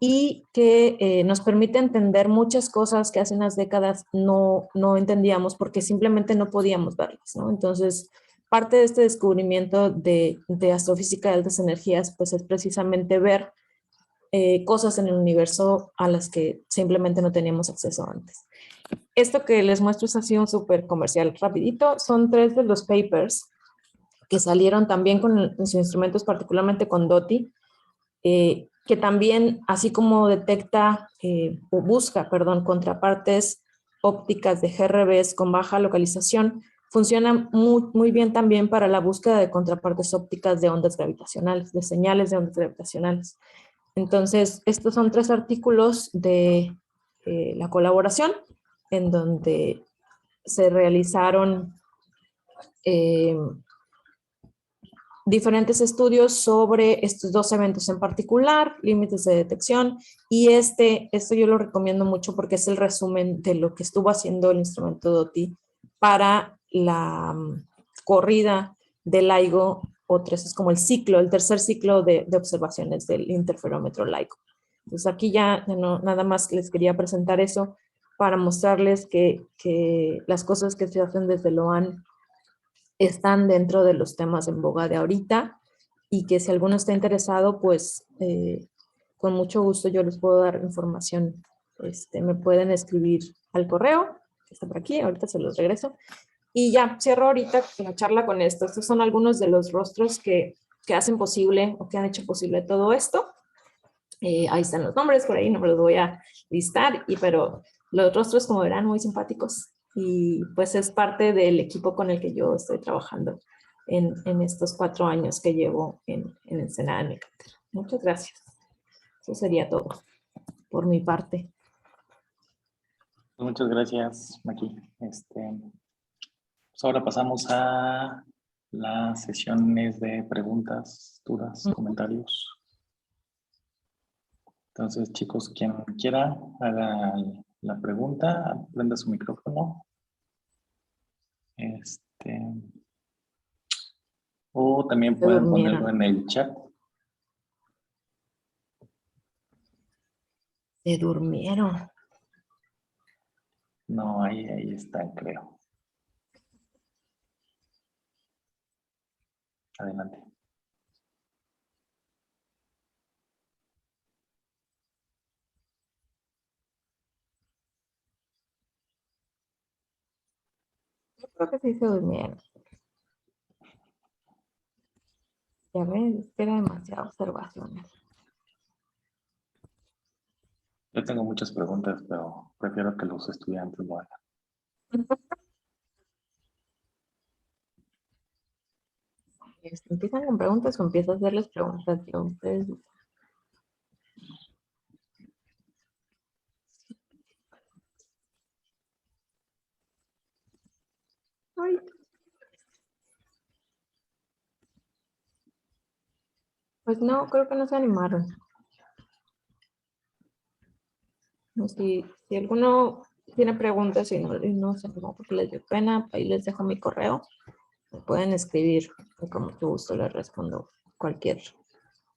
y que nos permite entender muchas cosas que hace unas décadas no entendíamos porque simplemente no podíamos verlas, ¿no? Entonces, parte de este descubrimiento de astrofísica de altas energías, pues es precisamente ver cosas en el universo a las que simplemente no teníamos acceso antes. Esto que les muestro es así un súper comercial rapidito. Son 3 de los papers que salieron también con sus instrumentos, particularmente con DOTI, que también, así como detecta o busca, perdón, contrapartes ópticas de GRBs con baja localización, funciona muy bien también para la búsqueda de contrapartes ópticas de ondas gravitacionales, de señales de ondas gravitacionales. Entonces, estos son 3 artículos de la colaboración en donde se realizaron diferentes estudios sobre estos 2 eventos en particular, límites de detección, y esto yo lo recomiendo mucho porque es el resumen de lo que estuvo haciendo el instrumento DOTI para la corrida del LIGO, o 3 es como el tercer ciclo de observaciones del interferómetro LIGO. Entonces aquí ya no, nada más les quería presentar eso para mostrarles que las cosas que se hacen desde LOAN están dentro de los temas en boga de ahorita y que si alguno está interesado, pues con mucho gusto yo les puedo dar información. Me pueden escribir al correo, que está por aquí, ahorita se los regreso. Y ya, cierro ahorita la charla con esto. Estos son algunos de los rostros que hacen posible o que han hecho posible todo esto. Ahí están los nombres, por ahí no me los voy a listar, pero los rostros, como verán, muy simpáticos. Y pues es parte del equipo con el que yo estoy trabajando en estos 4 años que llevo en Ensenada, en mi cátedra. Muchas gracias. Eso sería todo por mi parte. Muchas gracias, Maki. Pues ahora pasamos a las sesiones de preguntas, dudas, comentarios. Entonces, chicos, quien quiera, haga la pregunta, prenda su micrófono. O también pueden ponerlo en el chat. Se durmieron. No, ahí está, creo. Adelante. Yo creo que sí se durmieron. Ya ves, es que era demasiada observación. Yo tengo muchas preguntas, pero prefiero que los estudiantes lo hagan. ¿Empiezan con preguntas o empiezo a hacerles preguntas? Ustedes. Ay. Pues no, creo que no se animaron. No, si alguno tiene preguntas y no se animó porque les dio pena, ahí les dejo mi correo. Me pueden escribir y con mucho gusto les respondo cualquier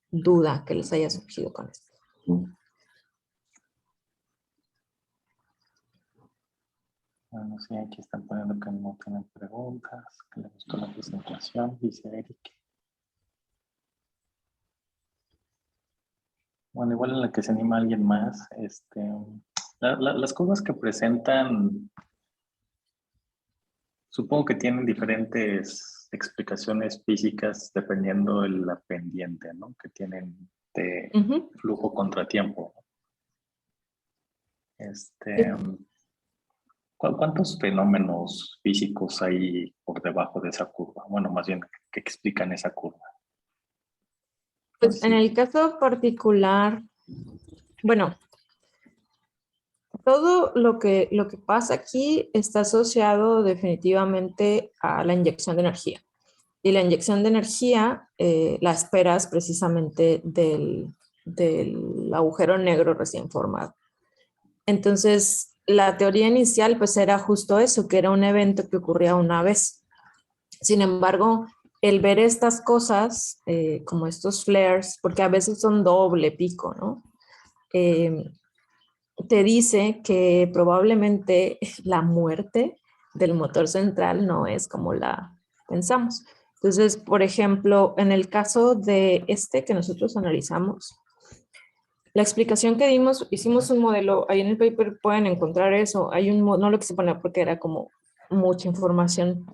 duda que les haya surgido con esto. Bueno, sí, aquí están poniendo que no tienen preguntas, que les gustó la presentación, dice Eric. Bueno, igual en la que se anima alguien más, las curvas que presentan, supongo que tienen diferentes explicaciones físicas dependiendo de la pendiente, ¿no? Que tienen de flujo contratiempo. ¿Cuántos fenómenos físicos hay por debajo de esa curva? Bueno, más bien, ¿qué explican esa curva? Pues en el caso particular, bueno, todo lo que pasa aquí está asociado definitivamente a la inyección de energía. Y la inyección de energía la esperas precisamente del agujero negro recién formado. Entonces, la teoría inicial pues era justo eso, que era un evento que ocurría una vez. Sin embargo, el ver estas cosas, como estos flares, porque a veces son doble pico, ¿no? Te dice que probablemente la muerte del motor central no es como la pensamos. Entonces, por ejemplo, en el caso de que nosotros analizamos, la explicación que dimos, hicimos un modelo, ahí en el paper pueden encontrar eso, hay un, no lo que se pone porque era como mucha información.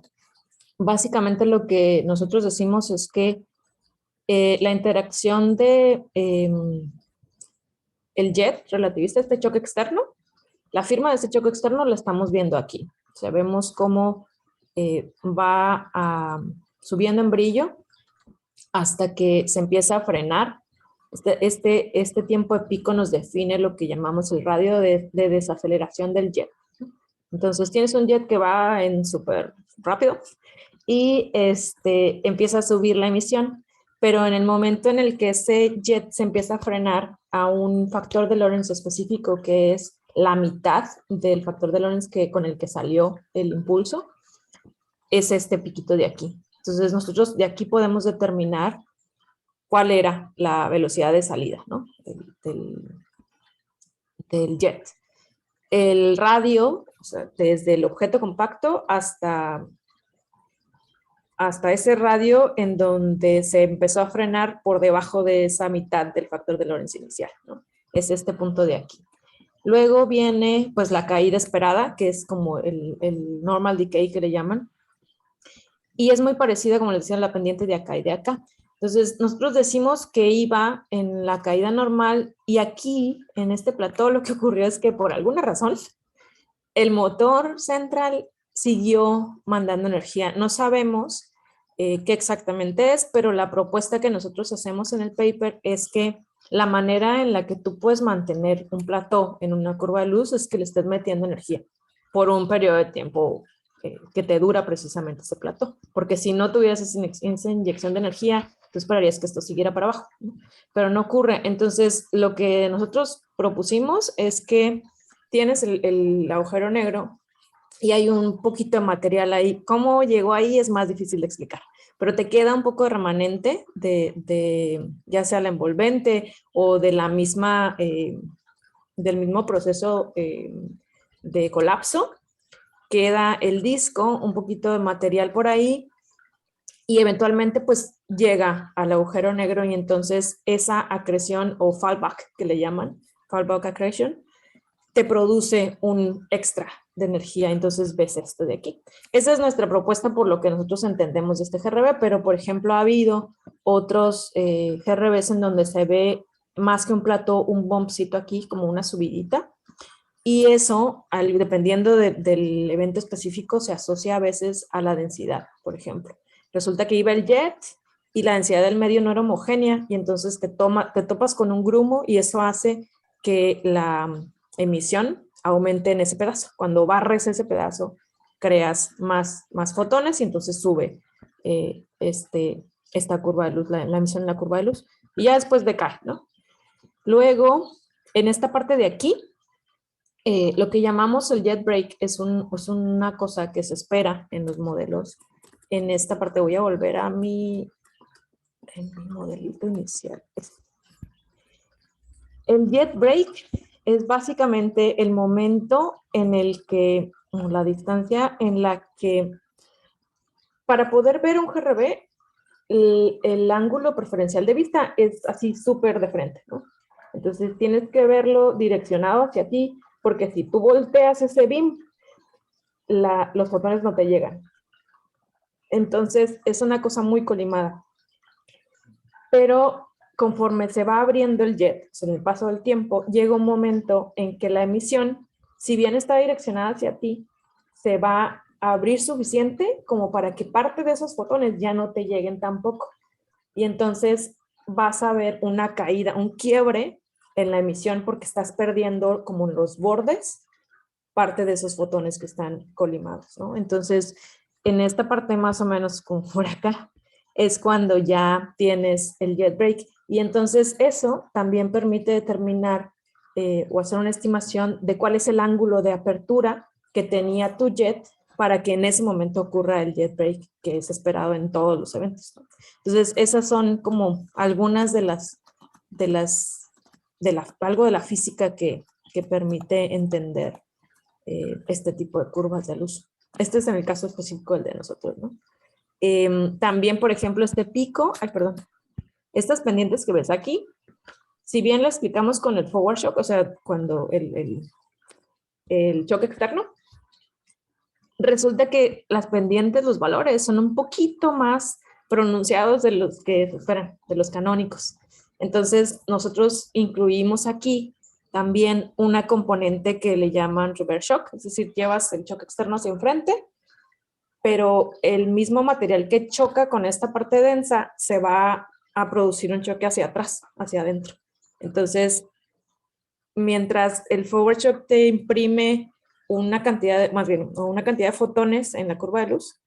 Básicamente lo que nosotros decimos es que la interacción de el jet relativista, este choque externo, la firma de este choque externo la estamos viendo aquí. O sea, vemos cómo va subiendo en brillo hasta que se empieza a frenar. Este tiempo de pico nos define lo que llamamos el radio de desaceleración del jet. Entonces tienes un jet que va en súper rápido y empieza a subir la emisión, pero en el momento en el que ese jet se empieza a frenar a un factor de Lorentz específico que es la mitad del factor de Lorentz con el que salió el impulso, es este piquito de aquí. Entonces nosotros de aquí podemos determinar cuál era la velocidad de salida, ¿no? del jet. El radio, o sea, desde el objeto compacto hasta ese radio en donde se empezó a frenar por debajo de esa mitad del factor de Lorentz inicial, ¿no? Es este punto de aquí. Luego viene pues la caída esperada, que es como el normal decay que le llaman, y es muy parecida, como les decía, a la pendiente de acá y de acá. Entonces, nosotros decimos que iba en la caída normal y aquí, en este plató, lo que ocurrió es que por alguna razón, el motor central siguió mandando energía. No sabemos qué exactamente es, pero la propuesta que nosotros hacemos en el paper es que la manera en la que tú puedes mantener un plató en una curva de luz es que le estés metiendo energía por un periodo de tiempo que te dura precisamente ese plató. Porque si no tuvieras esa inyección de energía, tú esperarías que esto siguiera para abajo, ¿no? Pero no ocurre. Entonces, lo que nosotros propusimos es que tienes el agujero negro y hay un poquito de material ahí. ¿Cómo llegó ahí? Es más difícil de explicar, pero te queda un poco de remanente de ya sea la envolvente o de la misma, del mismo proceso de colapso. Queda el disco, un poquito de material por ahí y eventualmente pues llega al agujero negro y entonces esa acreción o fallback que le llaman, fallback accretion, te produce un extra de energía, entonces ves esto de aquí. Esa es nuestra propuesta por lo que nosotros entendemos de este GRB, pero por ejemplo ha habido otros GRBs en donde se ve más que un plató, un bumpcito aquí, como una subidita. Y eso, dependiendo del evento específico, se asocia a veces a la densidad, por ejemplo. Resulta que iba el jet y la densidad del medio no era homogénea y entonces te topas con un grumo y eso hace que la emisión aumente en ese pedazo. Cuando barres ese pedazo, creas más fotones y entonces sube esta curva de luz, la emisión en la curva de luz. Y ya después decae, ¿no? Luego, en esta parte de aquí, lo que llamamos el jet break es una cosa que se espera en los modelos. En esta parte voy a volver a mi modelito inicial. El jet break es básicamente el momento en el que, la distancia en la que, para poder ver un GRB, el ángulo preferencial de vista es así súper de frente, ¿no? Entonces tienes que verlo direccionado hacia ti, porque si tú volteas ese beam, los fotones no te llegan. Entonces es una cosa muy colimada. Pero conforme se va abriendo el jet, en el paso del tiempo, llega un momento en que la emisión, si bien está direccionada hacia ti, se va a abrir suficiente como para que parte de esos fotones ya no te lleguen tampoco. Y entonces vas a ver una caída, un quiebre en la emisión porque estás perdiendo como los bordes parte de esos fotones que están colimados, ¿no? Entonces, en esta parte más o menos como por acá, es cuando ya tienes el jet break. Y entonces eso también permite determinar o hacer una estimación de cuál es el ángulo de apertura que tenía tu jet para que en ese momento ocurra el jet break que es esperado en todos los eventos, ¿no? Entonces, esas son como algunas algo de la física que permite entender este tipo de curvas de luz. Este es en el caso específico el de nosotros, ¿no? También, por ejemplo, este pico, estas pendientes que ves aquí, si bien lo explicamos con el forward shock, o sea, cuando el choque externo, resulta que las pendientes, los valores, son un poquito más pronunciados de los que se esperan, de los canónicos. Entonces, nosotros incluimos aquí también una componente que le llaman reverse shock, es decir, llevas el choque externo hacia enfrente, pero el mismo material que choca con esta parte densa se va a producir un choque hacia atrás, hacia adentro. Entonces, mientras el forward shock te imprime una cantidad, más bien, una cantidad de fotones en la curva de luz,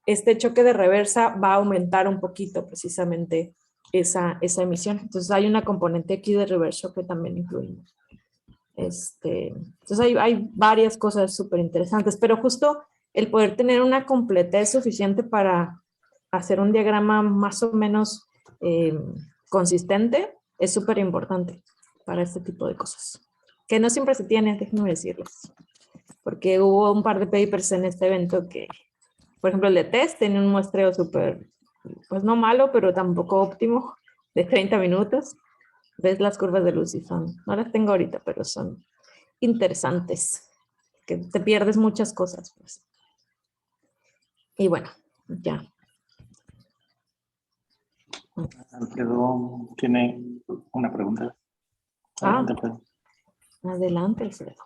este choque de reversa va a aumentar un poquito precisamente esa emisión. Entonces hay una componente aquí de reverse shock que también incluimos. Entonces hay varias cosas súper interesantes, pero justo el poder tener una completez suficiente para hacer un diagrama más o menos consistente es súper importante para este tipo de cosas. Que no siempre se tiene, déjenme decirles. Porque hubo un par de papers en este evento que, por ejemplo, el de test tenía un muestreo súper, pues no malo, pero tampoco óptimo, de 30 minutos. Ves las curvas de luz y son, no las tengo ahorita, pero son interesantes, que te pierdes muchas cosas, pues. Y bueno, ya. Alfredo tiene una pregunta. Adelante, Alfredo. Adelante, Alfredo.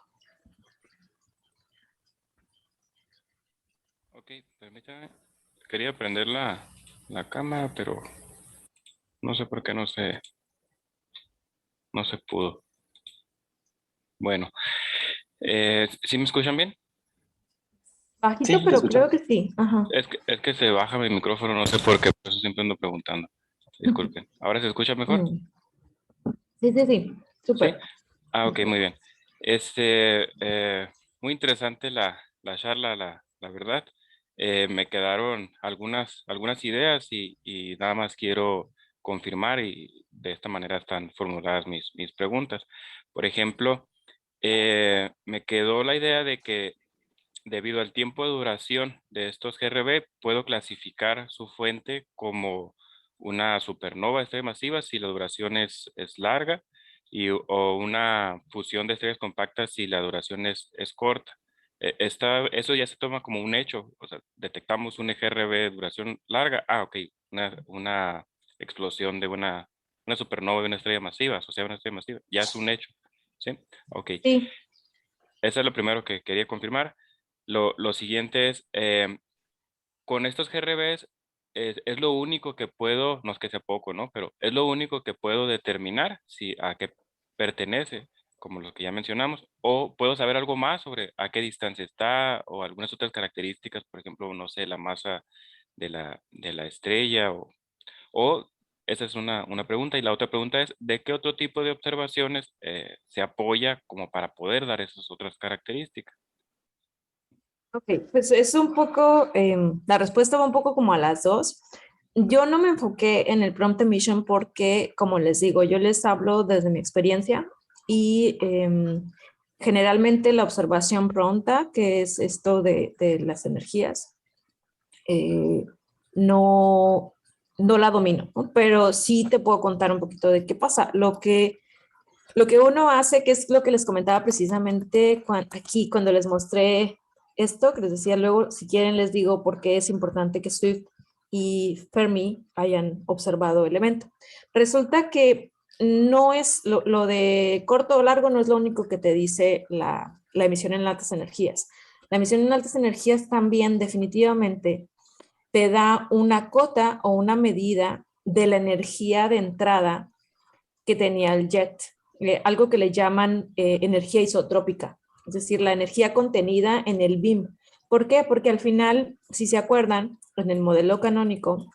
Ok, permítame. Quería prender la cámara, pero no sé por qué no se pudo. Bueno, ¿sí me escuchan bien? Bajito, Sí, te pero escucho. creo que sí. Ajá. Es que se baja mi micrófono, no sé por qué, por eso siempre ando preguntando. Disculpen. ¿Ahora se escucha mejor? Sí, sí, sí. Sí. Súper. Ah, ok, muy bien. Muy interesante la charla, la verdad. Me quedaron algunas ideas y nada más quiero confirmar y de esta manera están formuladas mis preguntas. Por ejemplo, me quedó la idea de que debido al tiempo de duración de estos GRB, puedo clasificar su fuente como una supernova estrella masiva si la duración es larga o una fusión de estrellas compactas si la duración es corta. Eso ya se toma como un hecho, o sea, detectamos un GRB de duración larga, ok, una explosión de una supernova de una estrella masiva, asociada a una estrella masiva. Ya es un hecho. ¿Sí? Ok. Sí. Eso es lo primero que quería confirmar. Lo siguiente es, con estos GRBs, es lo único que puedo, no es que sea poco, ¿no? Pero es lo único que puedo determinar si a qué pertenece, como lo que ya mencionamos, o puedo saber algo más sobre a qué distancia está o algunas otras características, por ejemplo, no sé, la masa de la estrella o esa es una pregunta. Y la otra pregunta es, ¿de qué otro tipo de observaciones se apoya como para poder dar esas otras características? Ok, pues es un poco, la respuesta va un poco como a las dos. Yo no me enfoqué en el prompt emission porque, como les digo, yo les hablo desde mi experiencia y generalmente la observación pronta, que es esto de las energías, eh, no, no la domino, ¿no? Pero sí te puedo contar un poquito de qué pasa. Lo que uno hace, que es lo que les comentaba precisamente aquí cuando les mostré esto, que les decía luego, si quieren les digo por qué es importante que Swift y Fermi hayan observado el evento. Resulta que no es lo de corto o largo, no es lo único que te dice la emisión en altas energías. La emisión en altas energías también definitivamente te da una cota o una medida de la energía de entrada que tenía el jet, algo que le llaman energía isotrópica, es decir, la energía contenida en el beam. ¿Por qué? Porque al final, si se acuerdan, en el modelo canónico,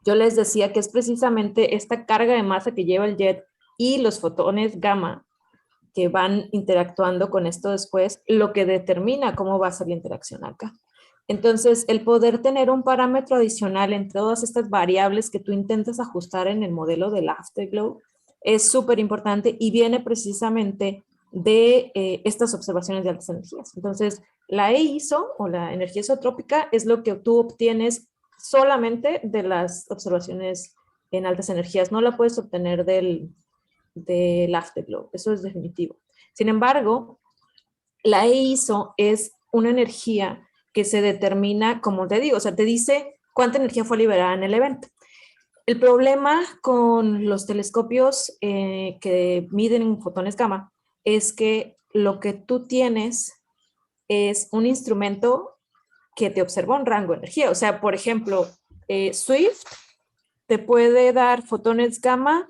yo les decía que es precisamente esta carga de masa que lleva el jet y los fotones gamma que van interactuando con esto después, lo que determina cómo va a ser la interacción acá. Entonces, el poder tener un parámetro adicional en todas estas variables que tú intentas ajustar en el modelo del Afterglow es súper importante y viene precisamente de estas observaciones de altas energías. Entonces, la EISO o la energía isotrópica es lo que tú obtienes solamente de las observaciones en altas energías. No la puedes obtener del Afterglow, eso es definitivo. Sin embargo, la EISO es una energía que se determina, como te digo, o sea, te dice cuánta energía fue liberada en el evento. El problema con los telescopios que miden fotones gamma es que lo que tú tienes es un instrumento que te observa un rango de energía. O sea, por ejemplo, Swift te puede dar fotones gamma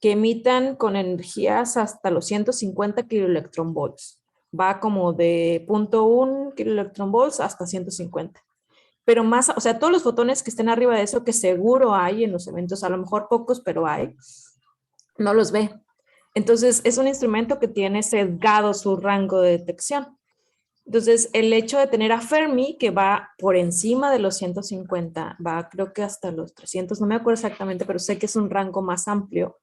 que emitan con energías hasta los 150 kiloelectronvolts. Va como de 0.1 kiloelectronvolts hasta 150. Pero más, o sea, todos los fotones que estén arriba de eso, que seguro hay en los eventos, a lo mejor pocos, pero hay, no los ve. Entonces, es un instrumento que tiene sesgado su rango de detección. Entonces, el hecho de tener a Fermi, que va por encima de los 150, va creo que hasta los 300, no me acuerdo exactamente, pero sé que es un rango más amplio,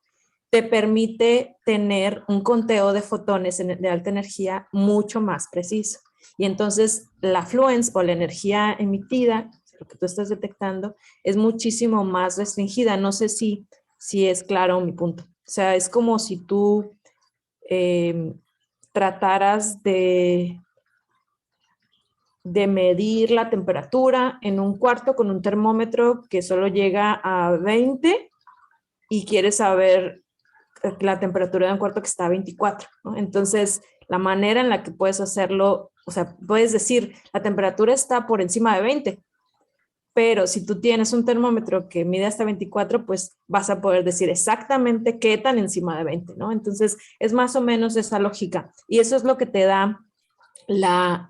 te permite tener un conteo de fotones de alta energía mucho más preciso. Y entonces la fluence o la energía emitida, lo que tú estás detectando, es muchísimo más restringida. No sé si es claro mi punto. O sea, es como si tú trataras de medir la temperatura en un cuarto con un termómetro que solo llega a 20 y quieres saber la temperatura de un cuarto que está a 24, ¿no? Entonces, la manera en la que puedes hacerlo, o sea, puedes decir, la temperatura está por encima de 20, pero si tú tienes un termómetro que mide hasta 24, pues vas a poder decir exactamente qué tan encima de 20, ¿no? Entonces, es más o menos esa lógica. Y eso es lo que te da la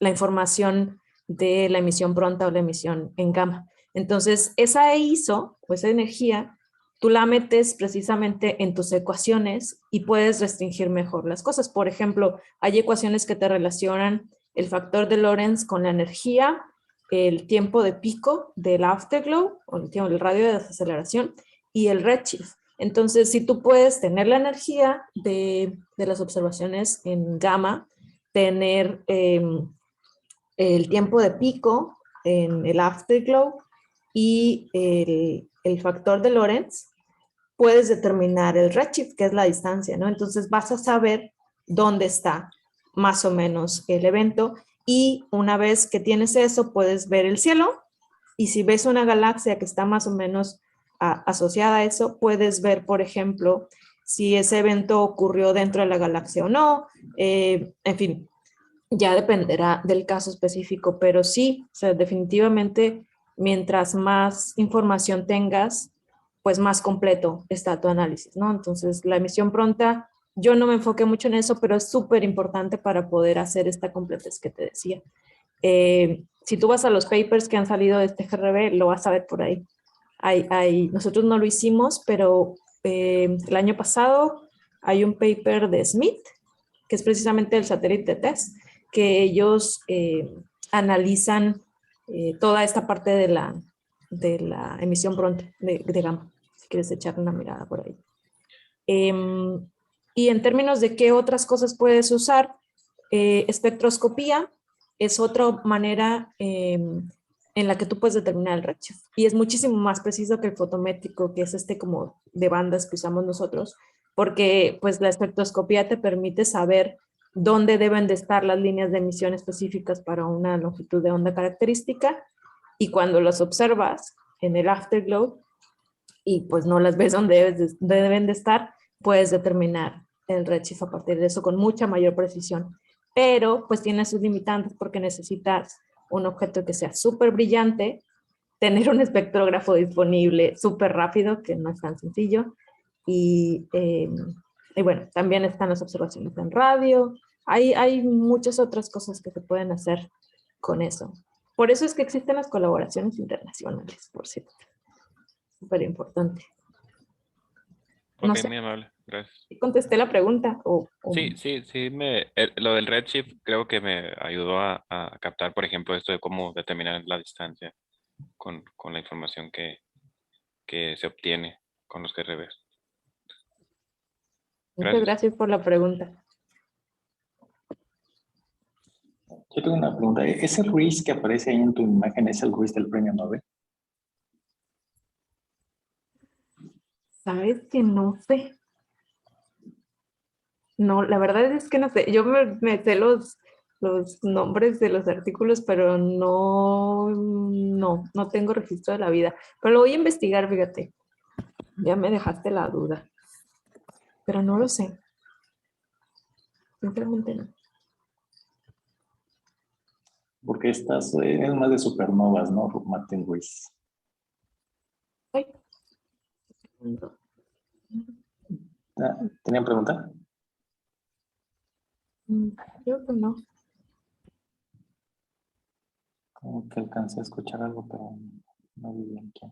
información de la emisión pronta o la emisión en gamma. Entonces, esa ISO, o esa energía, tú la metes precisamente en tus ecuaciones y puedes restringir mejor las cosas. Por ejemplo, hay ecuaciones que te relacionan el factor de Lorentz con la energía, el tiempo de pico del afterglow, o el radio de desaceleración, y el redshift. Entonces, si tú puedes tener la energía de las observaciones en gamma, tener el tiempo de pico en el afterglow y el factor de Lorentz, puedes determinar el redshift, que es la distancia, ¿no? Entonces vas a saber dónde está más o menos el evento y una vez que tienes eso, puedes ver el cielo y si ves una galaxia que está más o menos asociada a eso, puedes ver, por ejemplo, si ese evento ocurrió dentro de la galaxia o no, en fin, ya dependerá del caso específico, pero sí, o sea, definitivamente, mientras más información tengas, pues más completo está tu análisis, ¿no? Entonces, la emisión pronta, yo no me enfoqué mucho en eso, pero es súper importante para poder hacer esta completez que te decía. Si tú vas a los papers que han salido de este GRB, lo vas a ver por ahí. Nosotros no lo hicimos, pero el año pasado hay un paper de Smith, que es precisamente el satélite test, que ellos analizan toda esta parte de la emisión pronta de gamma, si quieres echar una mirada por ahí. Y en términos de qué otras cosas puedes usar, espectroscopía es otra manera en la que tú puedes determinar el redshift. Y es muchísimo más preciso que el fotométrico, que es este como de bandas que usamos nosotros, porque pues la espectroscopía te permite saber dónde deben de estar las líneas de emisión específicas para una longitud de onda característica, y cuando las observas en el afterglow y pues no las ves donde deben de estar, puedes determinar el redshift a partir de eso con mucha mayor precisión. Pero pues tiene sus limitantes porque necesitas un objeto que sea súper brillante, tener un espectrógrafo disponible súper rápido, que no es tan sencillo, y bueno, también están las observaciones en radio. Hay muchas otras cosas que se pueden hacer con eso. Por eso es que existen las colaboraciones internacionales, por cierto. Súper importante. No Ok, sé, muy amable, gracias. contesté la pregunta Sí, lo del redshift creo que me ayudó a captar, por ejemplo, esto de cómo determinar la distancia con la información que se obtiene con los GRBs. Muchas Gracias. gracias por la pregunta. Yo tengo una pregunta. ¿Ese RIS que aparece ahí en tu imagen es el RIS del premio Nobel? ¿Sabes que no sé? No, la verdad es que no sé. Yo me sé los nombres de los artículos, pero no tengo registro de la vida. Pero lo voy a investigar, fíjate. Ya me dejaste la duda. Pero no lo sé. Simplemente no. Porque estas es más de supernovas, ¿no? Martin RIS. Ay. ¿Tenían pregunta? Creo que no. Como que alcancé a escuchar algo, pero no vi bien qué.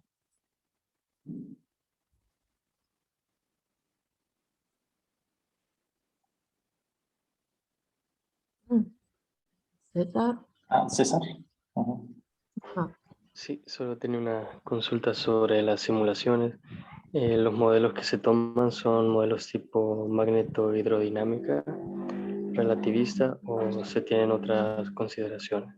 César. César. Ujú. Ah, Sí, solo tenía una consulta sobre las simulaciones. Los modelos que se toman son modelos tipo magneto-hidrodinámica, relativista, o se tienen otras consideraciones.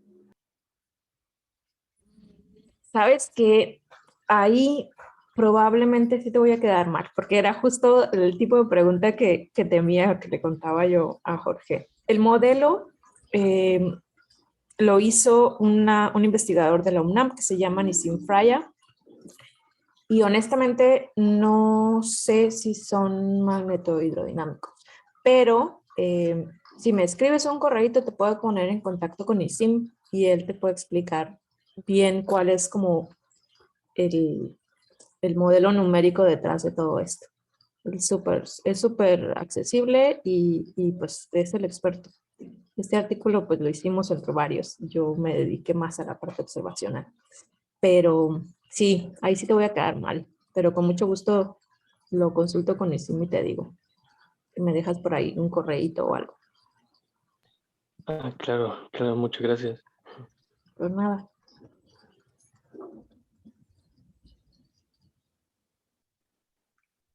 sabes que ahí probablemente sí te voy a quedar mal, porque era justo el tipo de pregunta que temía, que le contaba yo a Jorge. El modelo lo hizo un investigador de la UNAM que se llama Nissim Fraya, y honestamente no sé si son magnetohidrodinámicos, pero si me escribes un correo te puedo poner en contacto con Nissim y él te puede explicar bien cuál es como el modelo numérico detrás de todo esto. Es súper accesible y pues es el experto. Este artículo pues lo hicimos entre varios. Yo me dediqué más a la parte observacional. Pero sí, ahí sí te voy a quedar mal. Pero con mucho gusto lo consulto con Isim y te digo. Que me dejas por ahí un correíto o algo. Claro, claro, muchas gracias. Pues nada.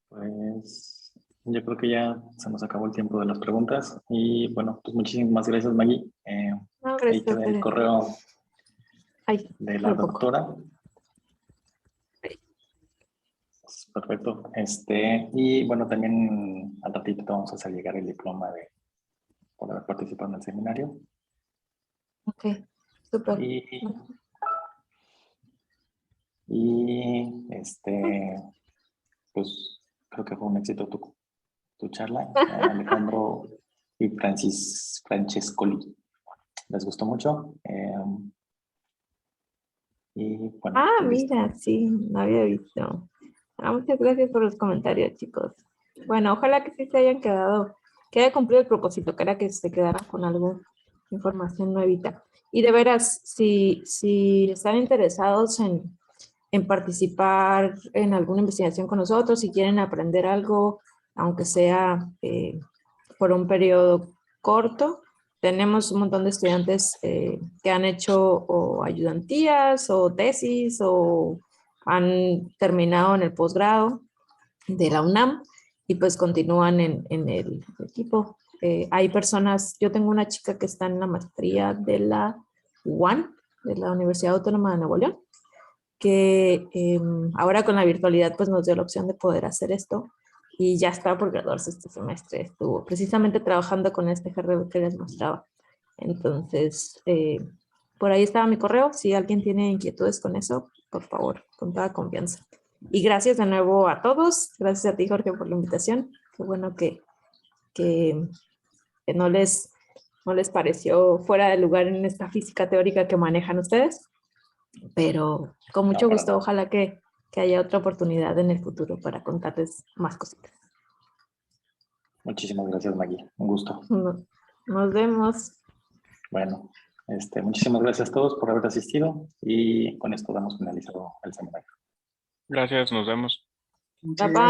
Pues yo creo que ya se nos acabó el tiempo de las preguntas. Y bueno, pues muchísimas gracias, Maggie. No, Ahí gracias a queda el ustedes. correo Ay, de la un poco. doctora. Perfecto. Y bueno, también al ratito te vamos a hacer llegar el diploma por haber participado en el seminario. Ok, súper. Y Y pues creo que fue un éxito tu charla, Alejandro y Francescoli. ¿Les gustó mucho? Y bueno, Ah, pues listo. mira, sí, no había visto. Muchas gracias por los comentarios, chicos. Bueno, ojalá que sí se hayan quedado, que haya cumplido el propósito, que era que se quedaran con algo, información nuevita. Y de veras, si están interesados en participar en alguna investigación con nosotros, si quieren aprender algo, aunque sea por un periodo corto, tenemos un montón de estudiantes que han hecho o ayudantías o tesis o han terminado en el posgrado de la UNAM y pues continúan en el equipo. Hay personas, yo tengo una chica que está en la maestría de la UAN, de la Universidad Autónoma de Nuevo León, que ahora con la virtualidad pues nos dio la opción de poder hacer esto y ya está por graduarse este semestre. Estuvo precisamente trabajando con este GRB que les mostraba. Entonces, por ahí estaba mi correo. Si alguien tiene inquietudes con eso, por favor, con toda confianza. Y gracias de nuevo a todos. Gracias a ti, Jorge, por la invitación. Qué bueno que no les pareció fuera de lugar en esta física teórica que manejan ustedes. Pero con mucho gusto, ojalá que haya otra oportunidad en el futuro para contarles más cositas. Muchísimas gracias, Maggie. Un gusto. Nos vemos. Bueno, muchísimas gracias a todos por haber asistido y con esto damos finalizado el seminario. Gracias, nos vemos. Bye, bye.